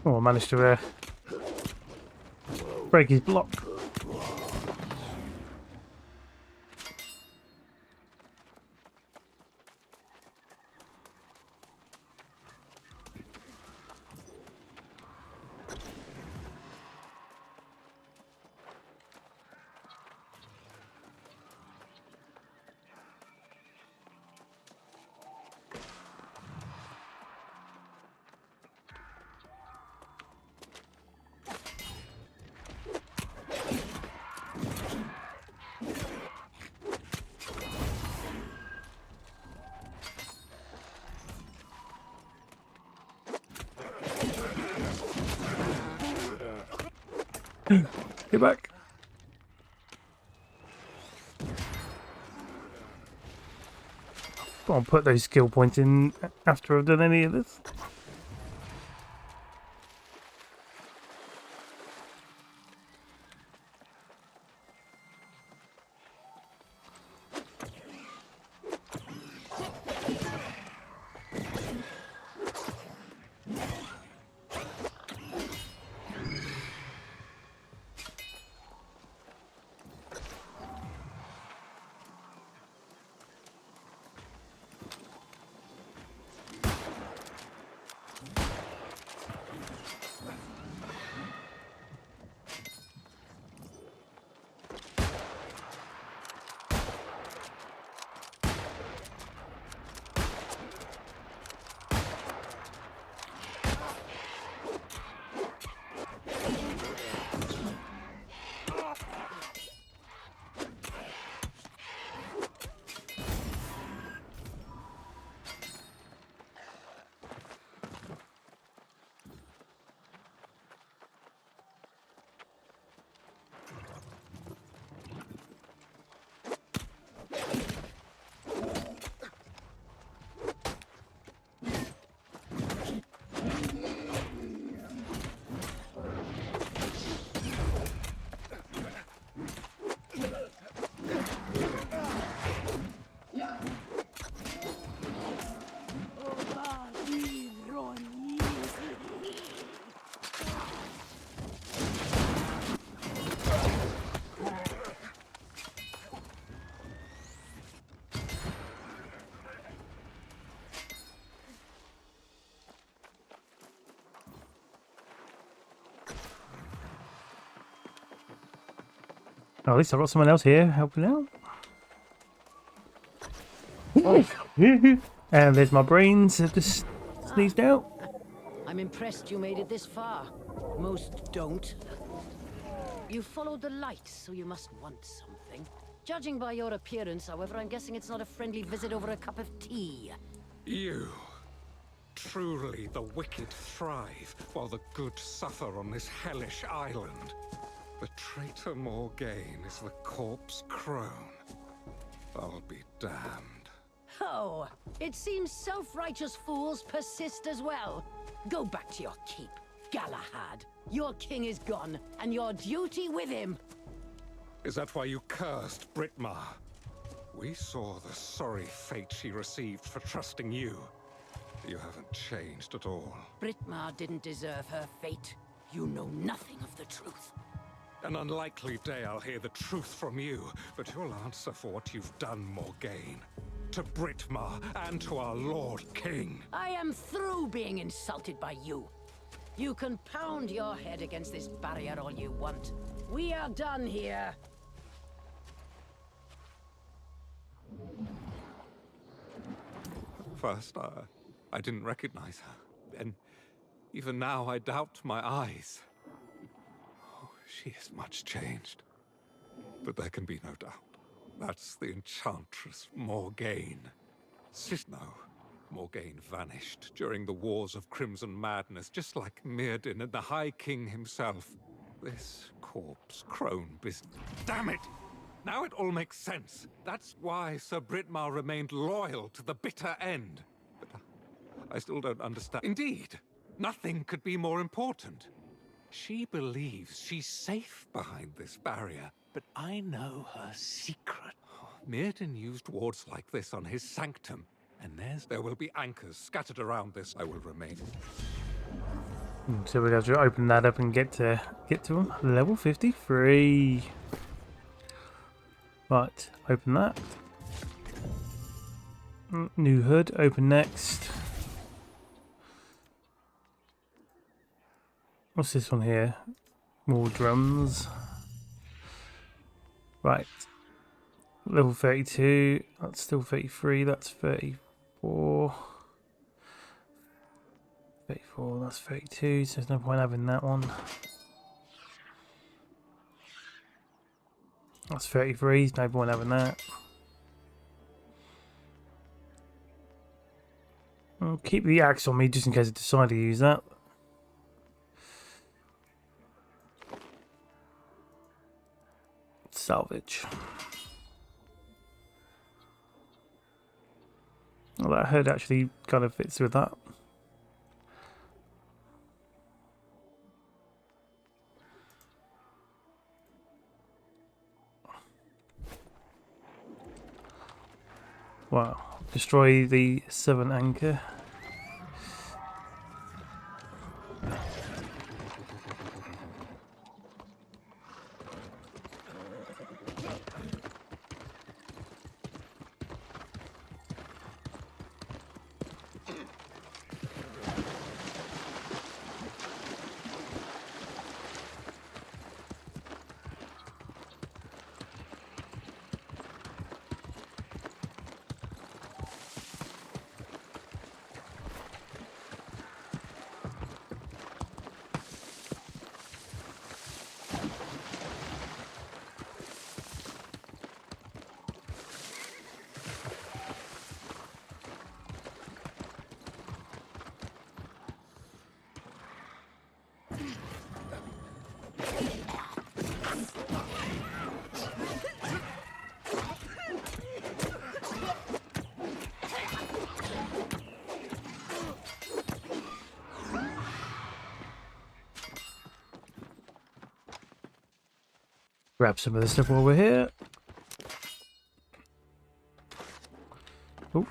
S1: Oh, I managed to break his block. Get back. I'll put those skill points in after I've done any of this. Oh, at least I've got someone else here helping out. And there's my brains have just sneezed out.
S6: I'm impressed you made it this far. Most don't. You followed the light, so you must want something. Judging by your appearance, however, I'm guessing it's not a friendly visit over a cup of tea.
S3: You. Truly, the wicked thrive, while the good suffer on this hellish island. The traitor Morgaine is the corpse crone. I'll be damned.
S6: Oh, it seems self-righteous fools persist as well. Go back to your keep, Galahad. Your king is gone, and your duty with him.
S3: Is that why you cursed Britmar? We saw the sorry fate she received for trusting you. You haven't changed at all.
S6: Britmar didn't deserve her fate. You know nothing of the truth.
S3: An unlikely day I'll hear the truth from you, but you'll answer for what you've done, Morgaine. To Britmar and to our Lord King.
S6: I am through being insulted by you. You can pound your head against this barrier all you want. We are done here.
S3: First, I didn't recognize her. And even now, I doubt my eyes. Oh, she is much changed. But there can be no doubt. That's the enchantress Morgaine. No, Morgaine vanished during the Wars of Crimson Madness, just like Mirrodin and the High King himself. This corpse crone business. Damn it! Now it all makes sense. That's why Sir Britmar remained loyal to the bitter end. But I still don't understand. Indeed, nothing could be more important. She believes she's safe behind this barrier, but I know her secret. Mirrodin used wards like this on his sanctum, and there will be anchors scattered around this. I will remain.
S1: So we're going to open that up and get to them. Level 53. Right, open that. New hood, open next. What's this one here? More drums. Right. Level 32. That's still 33. That's 34. 34, that's 32, so there's no point having that one. That's 33, no point having that. I'll keep the axe on me just in case I decide to use that. Salvage. Well, that hood actually kind of fits with that. Wow. Destroy the 7 anchor. Grab some of this stuff while we're here. Oh.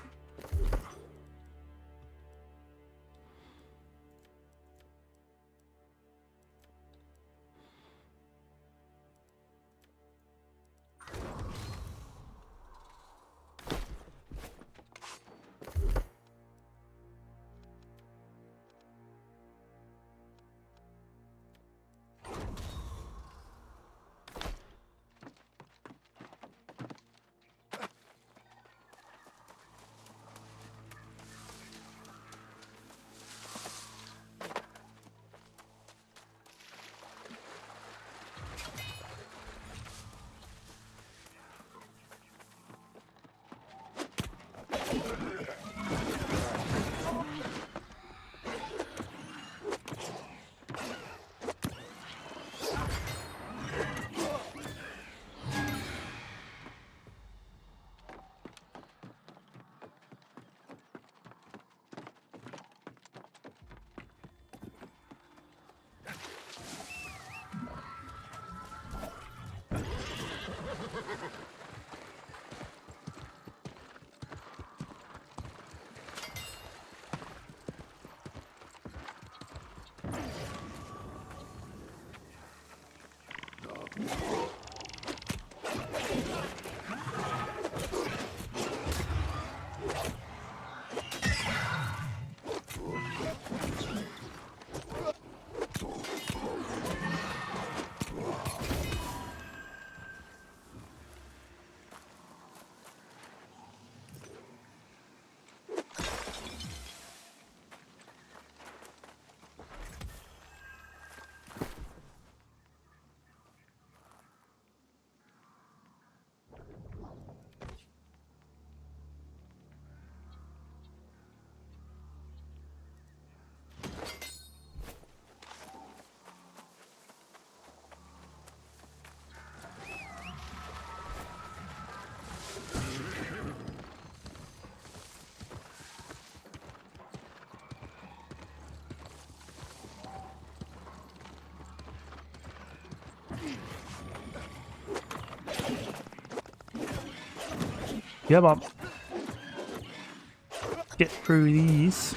S1: Yeah, Mom. Get through these.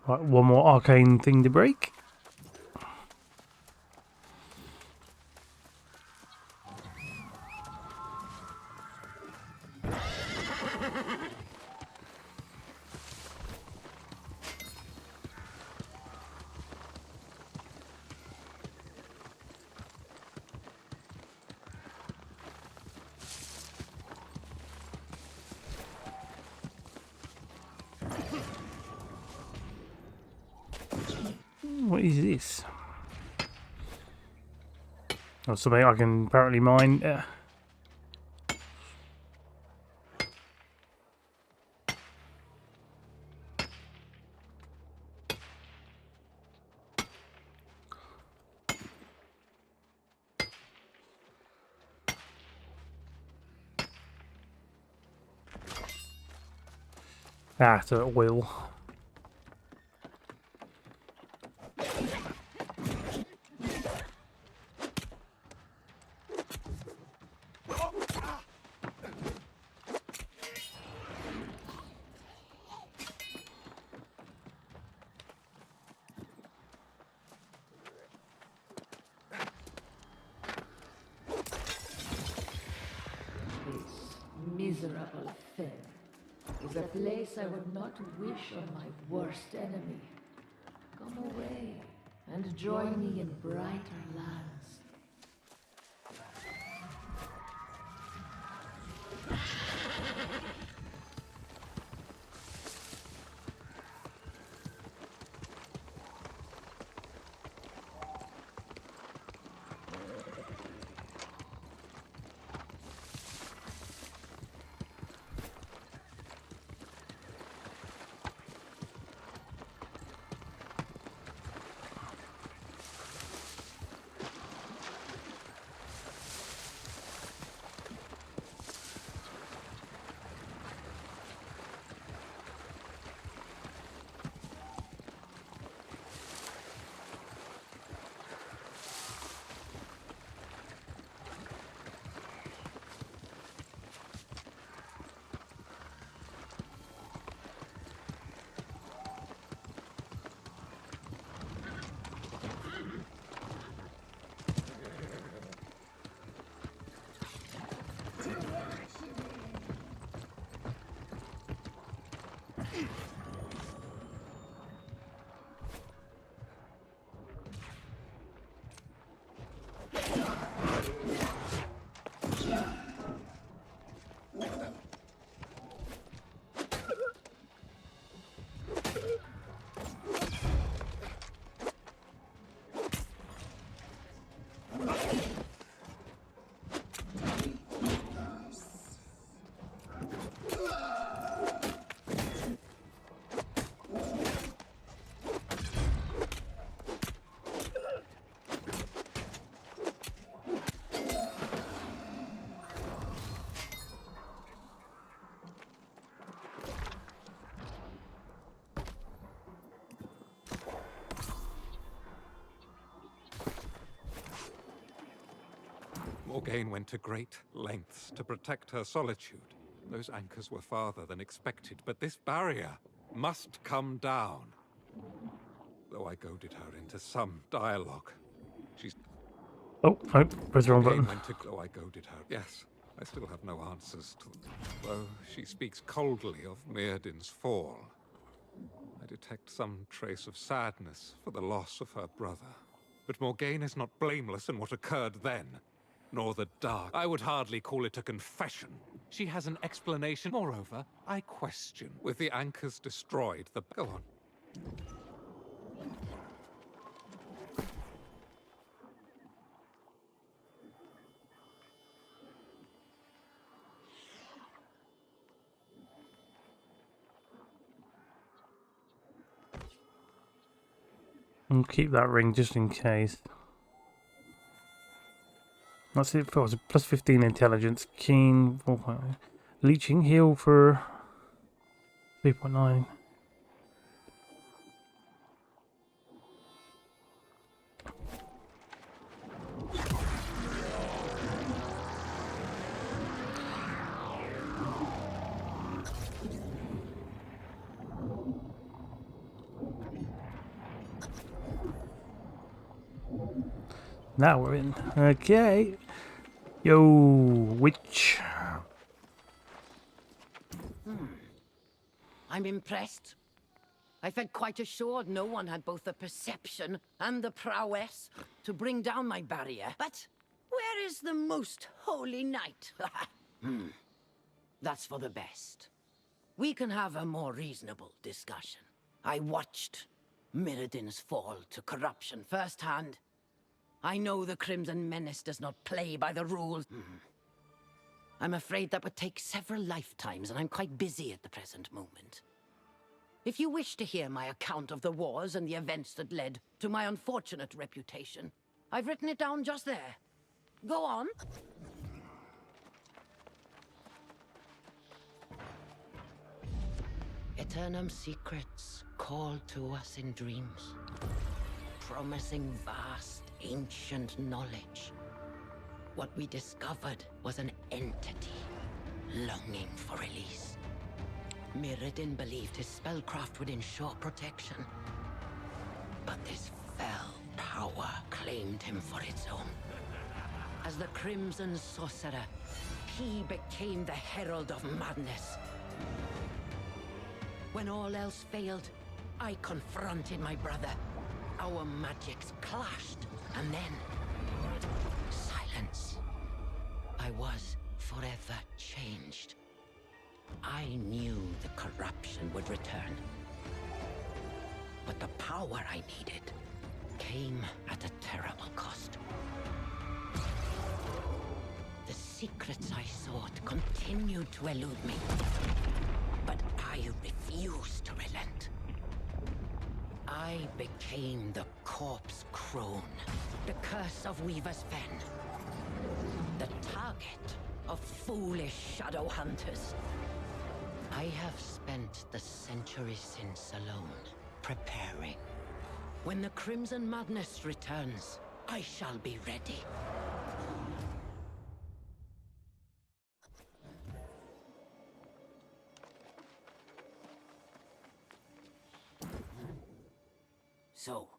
S1: Right, one more arcane thing to break. What is this? Oh, something I can apparently mine. So oil.
S8: This miserable fen is a place I would not wish on my worst enemy. Come away and join me in brighter lands.
S3: Morgaine went to great lengths to protect her solitude. Those anchors were farther than expected, but this barrier must come down. Though I goaded her into some dialogue. She's...
S1: Oh, press the wrong button.
S3: Though I goaded her. Yes, I still have no answers to them. Though she speaks coldly of Mirrodin's fall. I detect some trace of sadness for the loss of her brother. But Morgaine is not blameless in what occurred then. Nor the dark. I would hardly call it a confession. She has an explanation. Moreover, I question. With the anchors destroyed, the... Go on.
S1: I'll keep that ring just in case. That's it for plus 15 intelligence, keen 4.9, leeching, heal for 3.9. Now we're in. Okay. Yo, witch.
S6: I'm impressed. I felt quite assured no one had both the perception and the prowess to bring down my barrier. But where is the most holy knight? That's for the best. We can have a more reasonable discussion. I watched Mirrodin's fall to corruption firsthand. I know the Crimson Menace does not play by the rules. I'm afraid that would take several lifetimes, and I'm quite busy at the present moment. If you wish to hear my account of the wars and the events that led to my unfortunate reputation, I've written it down just there. Go on. Eternum secrets called to us in dreams, promising vast, ancient knowledge. What we discovered was an entity longing for release. Mirrodin believed his spellcraft would ensure protection, but this fell power claimed him for its own. As the Crimson Sorcerer, he became the Herald of Madness. When all else failed, I confronted my brother. Our magics clashed, and then... silence. I was forever changed. I knew the corruption would return. But the power I needed came at a terrible cost. The secrets I sought continued to elude me, but I refused to relent. I became the Corpse Crone, the curse of Weaver's Fen, the target of foolish shadow hunters. I have spent the century since alone, preparing. When the Crimson Madness returns, I shall be ready. So,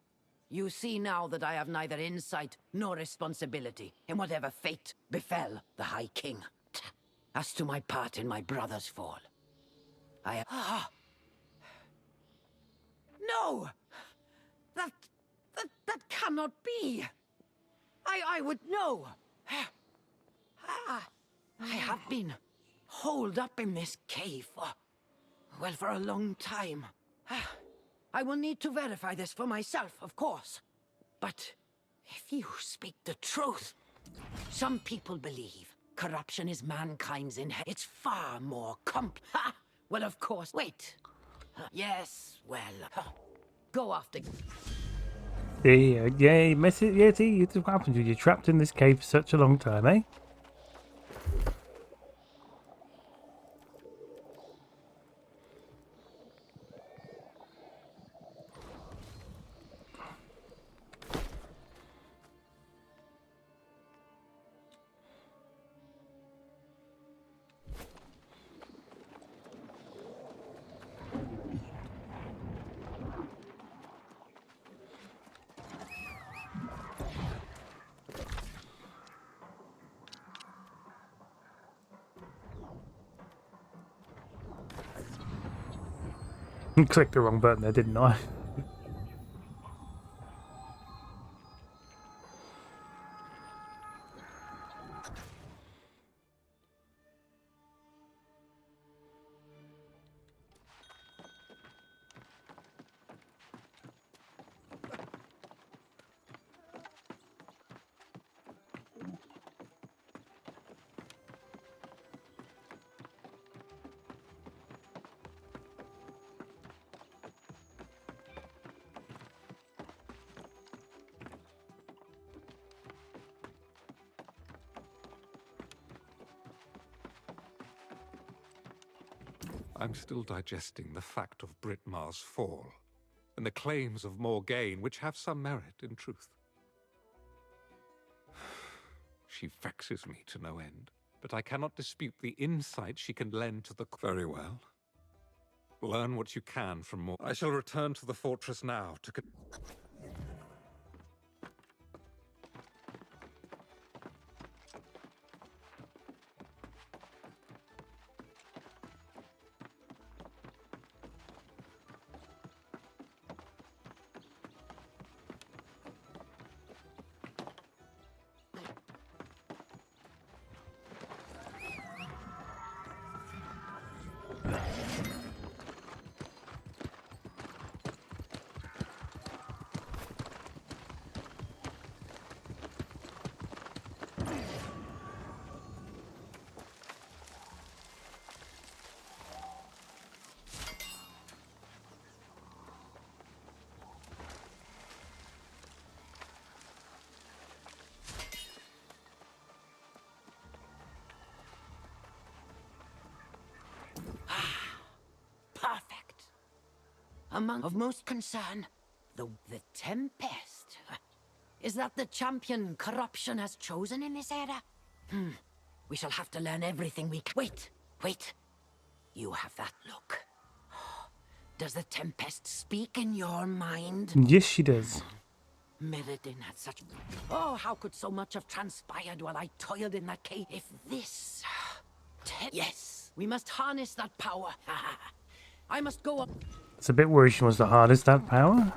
S6: you see now that I have neither insight nor responsibility in whatever fate befell the High King. As to my part in my brother's fall, No! That cannot be! I would know! I have been holed up in this cave for a long time. I will need to verify this for myself, of course. But if you speak the truth, some people believe corruption is mankind's It's far more well, of course. Wait. Yes, well, go after...
S1: Yeah, mess it. Yeah, see, what happens when you're trapped in this cave for such a long time, eh? Clicked the wrong button there, didn't I?
S3: I'm still digesting the fact of Britmar's fall, and the claims of Morgaine, which have some merit in truth. She vexes me to no end, but I cannot dispute the insight she can lend to the... Very well. Learn what you can from more... I shall return to the fortress now to...
S6: among of most concern. The Tempest. Is that the champion corruption has chosen in this era? We shall have to learn everything we can. Wait. You have that look. Does the Tempest speak in your mind?
S1: Yes, she does.
S6: Mirrodin had such... Oh, how could so much have transpired while I toiled in that cave? If this... Yes, we must harness that power. I must go up...
S1: It's a bit worried she wants to harness that power.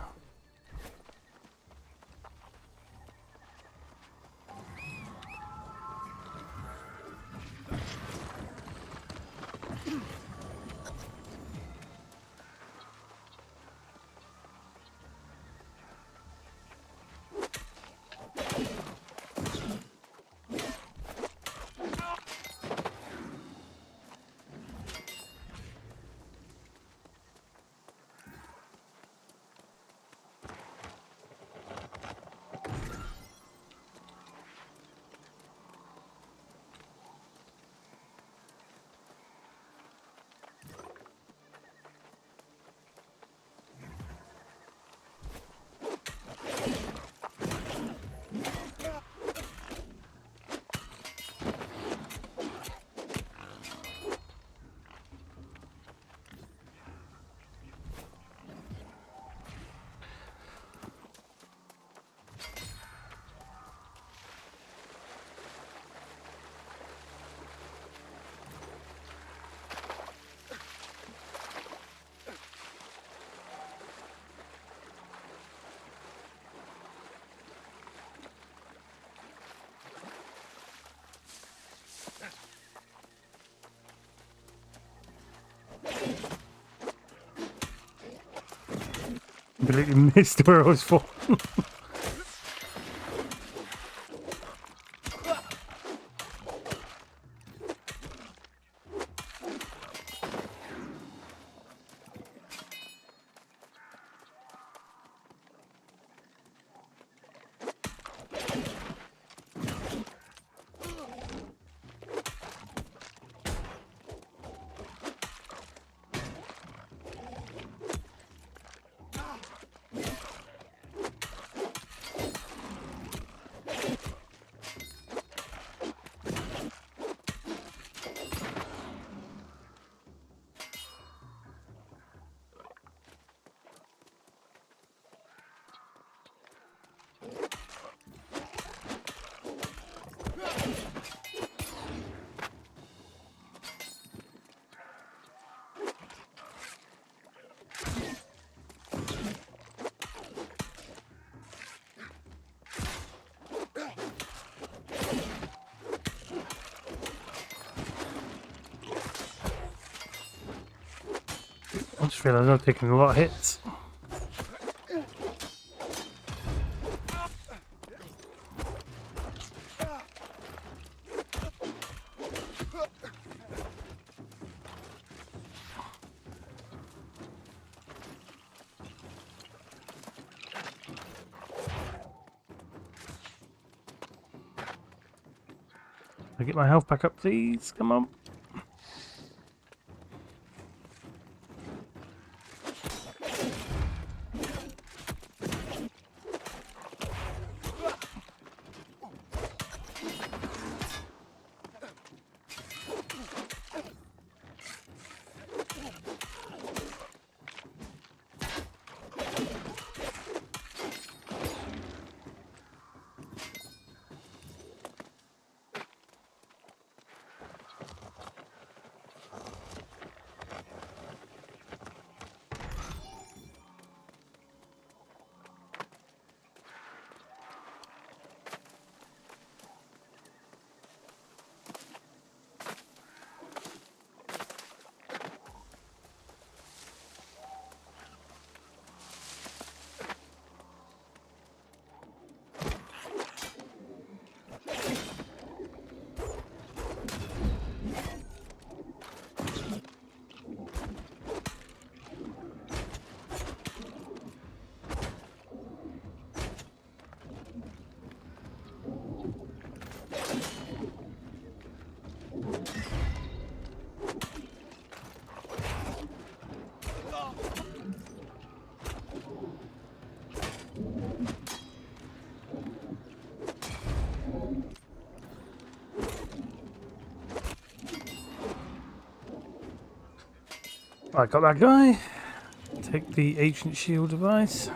S1: Completely missed where I was falling. I just realised I'm taking a lot of hits. Can I get my health back up, please? Come on. I got that guy. Take the ancient shield device.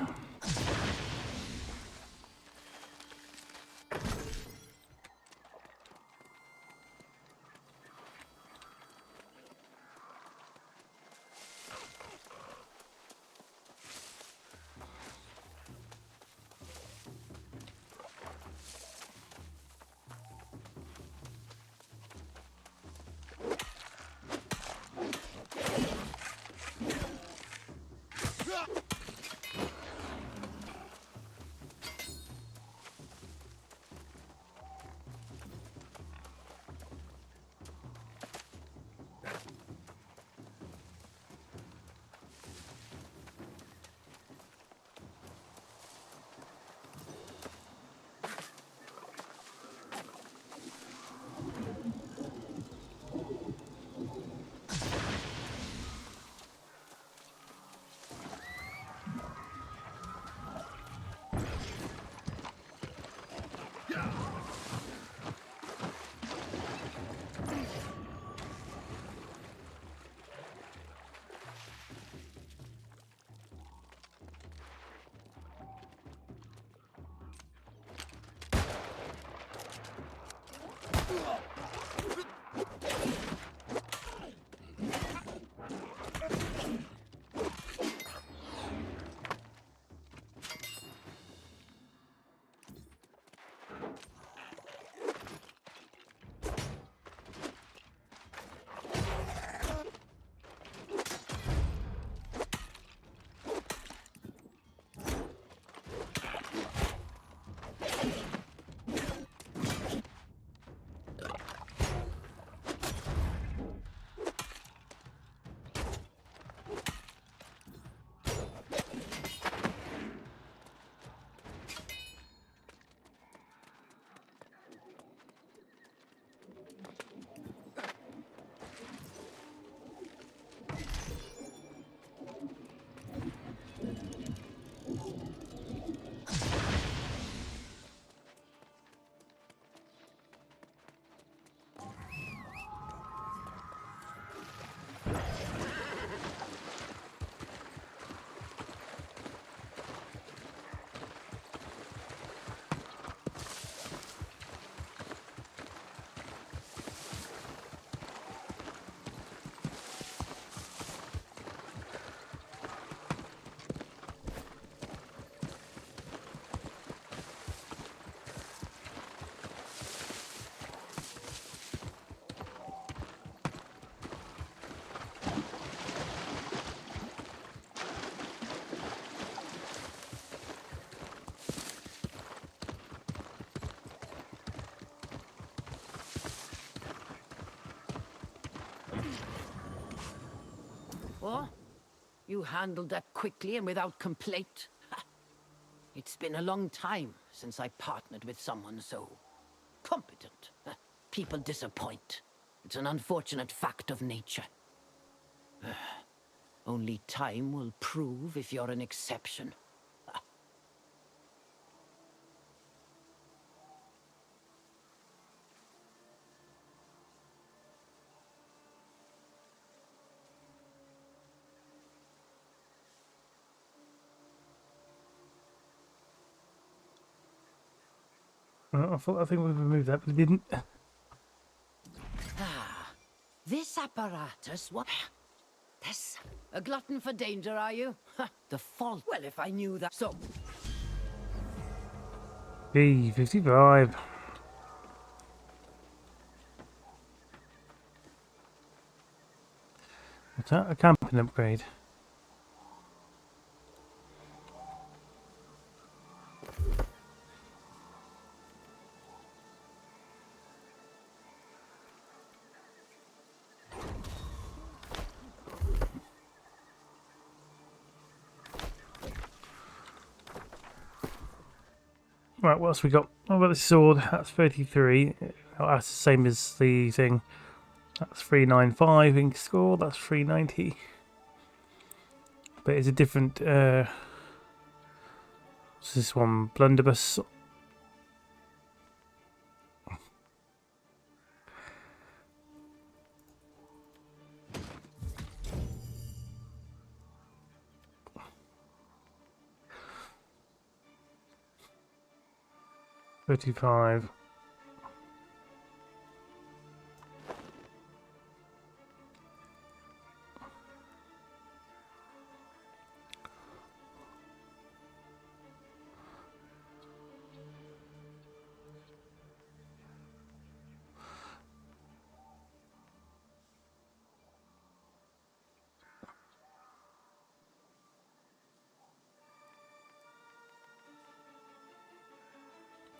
S6: Oh, you handled that quickly and without complaint. Ha. It's been a long time since I partnered with someone so competent. Ha. People disappoint. It's an unfortunate fact of nature. Only time will prove if you're an exception. Ha.
S1: I think we removed that, but we didn't.
S6: Ah, this apparatus, what? This? A glutton for danger, are you? Ha, the fault. Well, if I knew that. So.
S1: B55. What's that? A camping upgrade. Right, what else we got? What about the sword? That's 33. That's the same as the thing. That's 395 ink score. That's 390. But it's a different. What's this one? Blunderbuss. 35.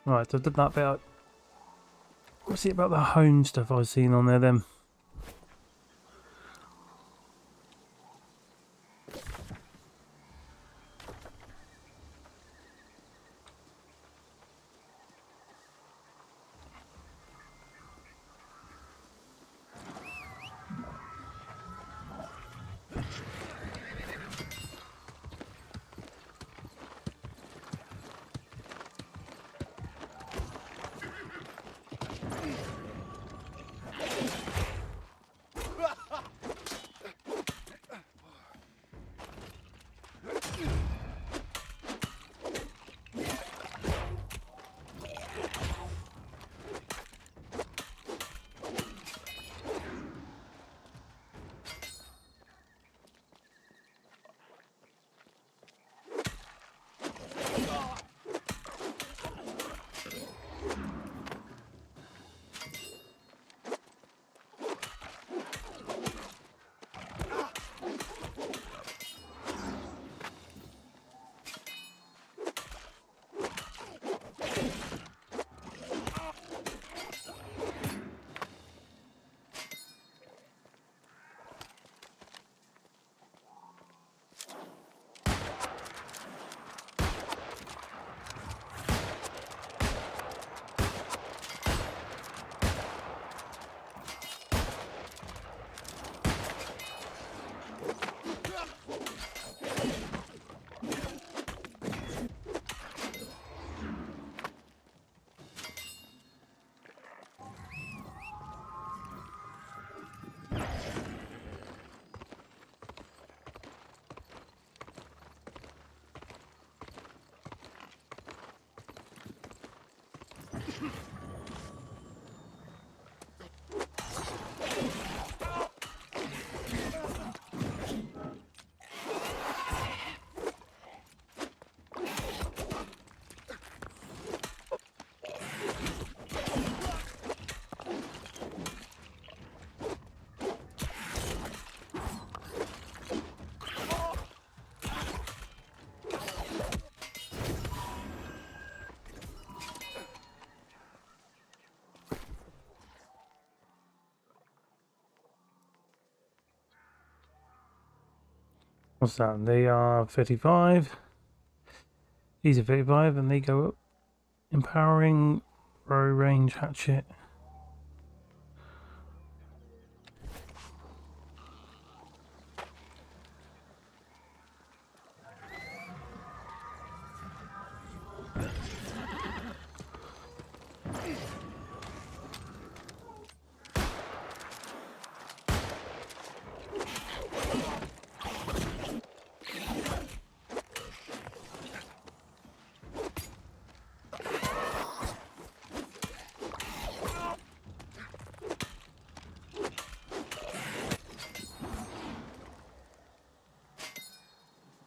S1: Right, so I've done that bit. What's it about the home stuff I was seeing on there then? What's that? They are 35. These are 35 and they go up. Empowering row range hatchet.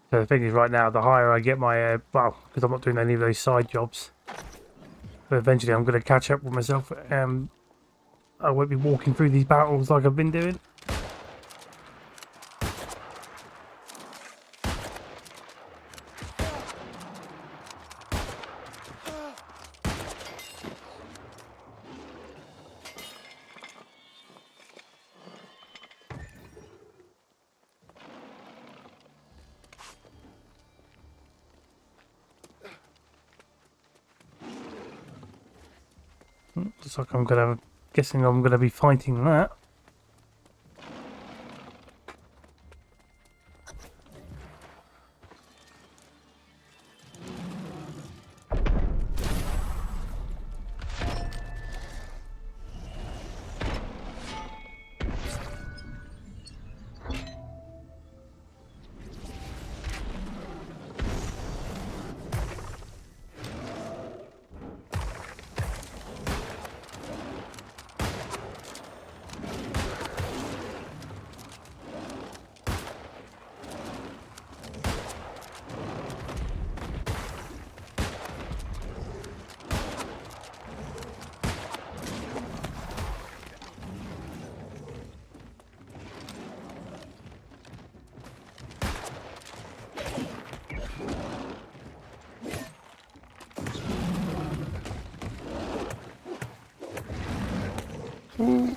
S1: So the thing is, right now, the higher I get my, well, because I'm not doing any of those side jobs, but eventually I'm going to catch up with myself. I won't be walking through these battles like I've been doing. Looks like I'm gonna, guessing I'm gonna be fighting that. Ooh.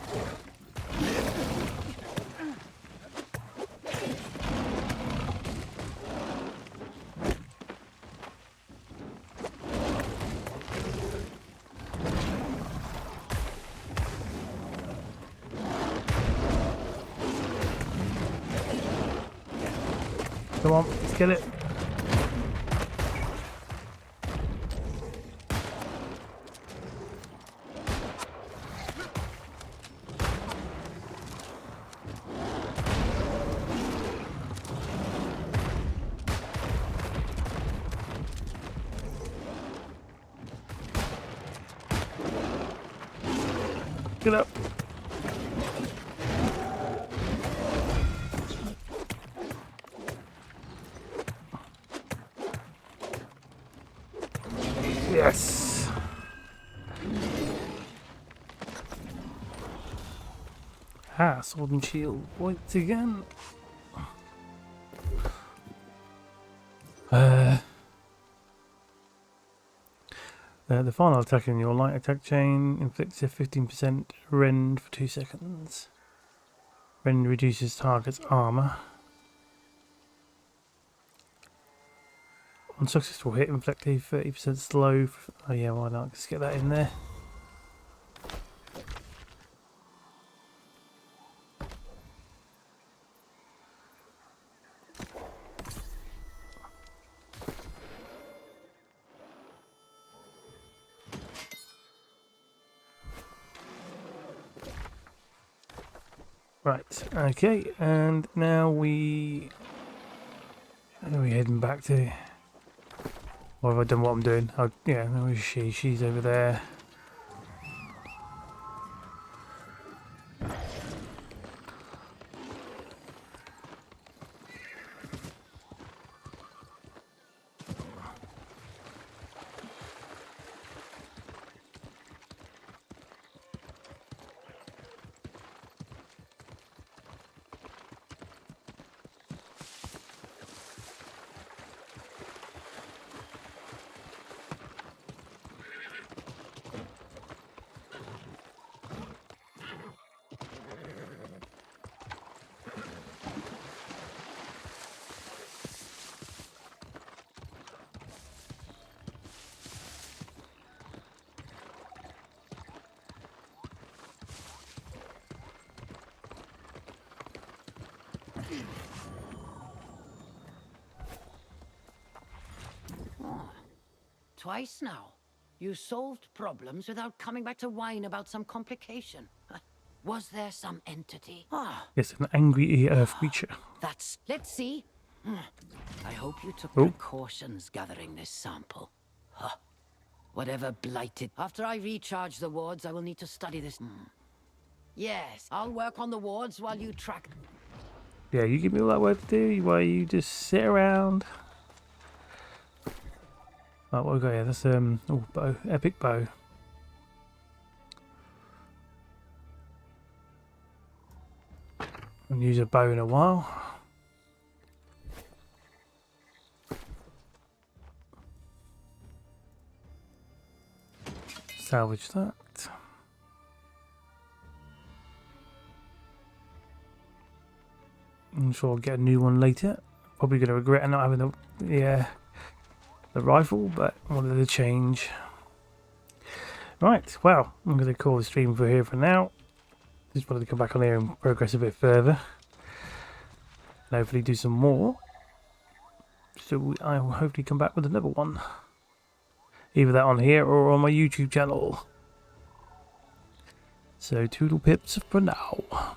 S1: Come on, let's get it. Get up. Yes. Ah, sword and shield points again. The final attack in your light attack chain inflicts a 15% rend for 2 seconds. Rend reduces target's armor. On successful hit, inflict a 30% slow. Oh yeah, why not? Let's get that in there. Right, okay, and now we... Are we heading back to... Or have I done what I'm doing? Oh, yeah, where is she? She's over there.
S6: Twice now. You solved problems without coming back to whine about some complication. Was there some entity? Ah.
S1: Yes, an angry earth creature.
S6: That's... Let's see. I hope you took precautions gathering this sample. Huh. Whatever blighted... After I recharge the wards, I will need to study this. Yes, I'll work on the wards while you track...
S1: Yeah, you give me all that work to do while you just sit around. Oh, what we got here? That's oh, bow, epic bow. I haven't used a bow in a while. Salvage that. I'm sure I'll get a new one later. Probably going to regret not having the rifle, but I wanted to change. Right, well, I'm going to call the stream for here for now. Just wanted to come back on here and progress a bit further. And hopefully do some more. So I will hopefully come back with another one. Either that on here or on my YouTube channel. So toodle pips for now.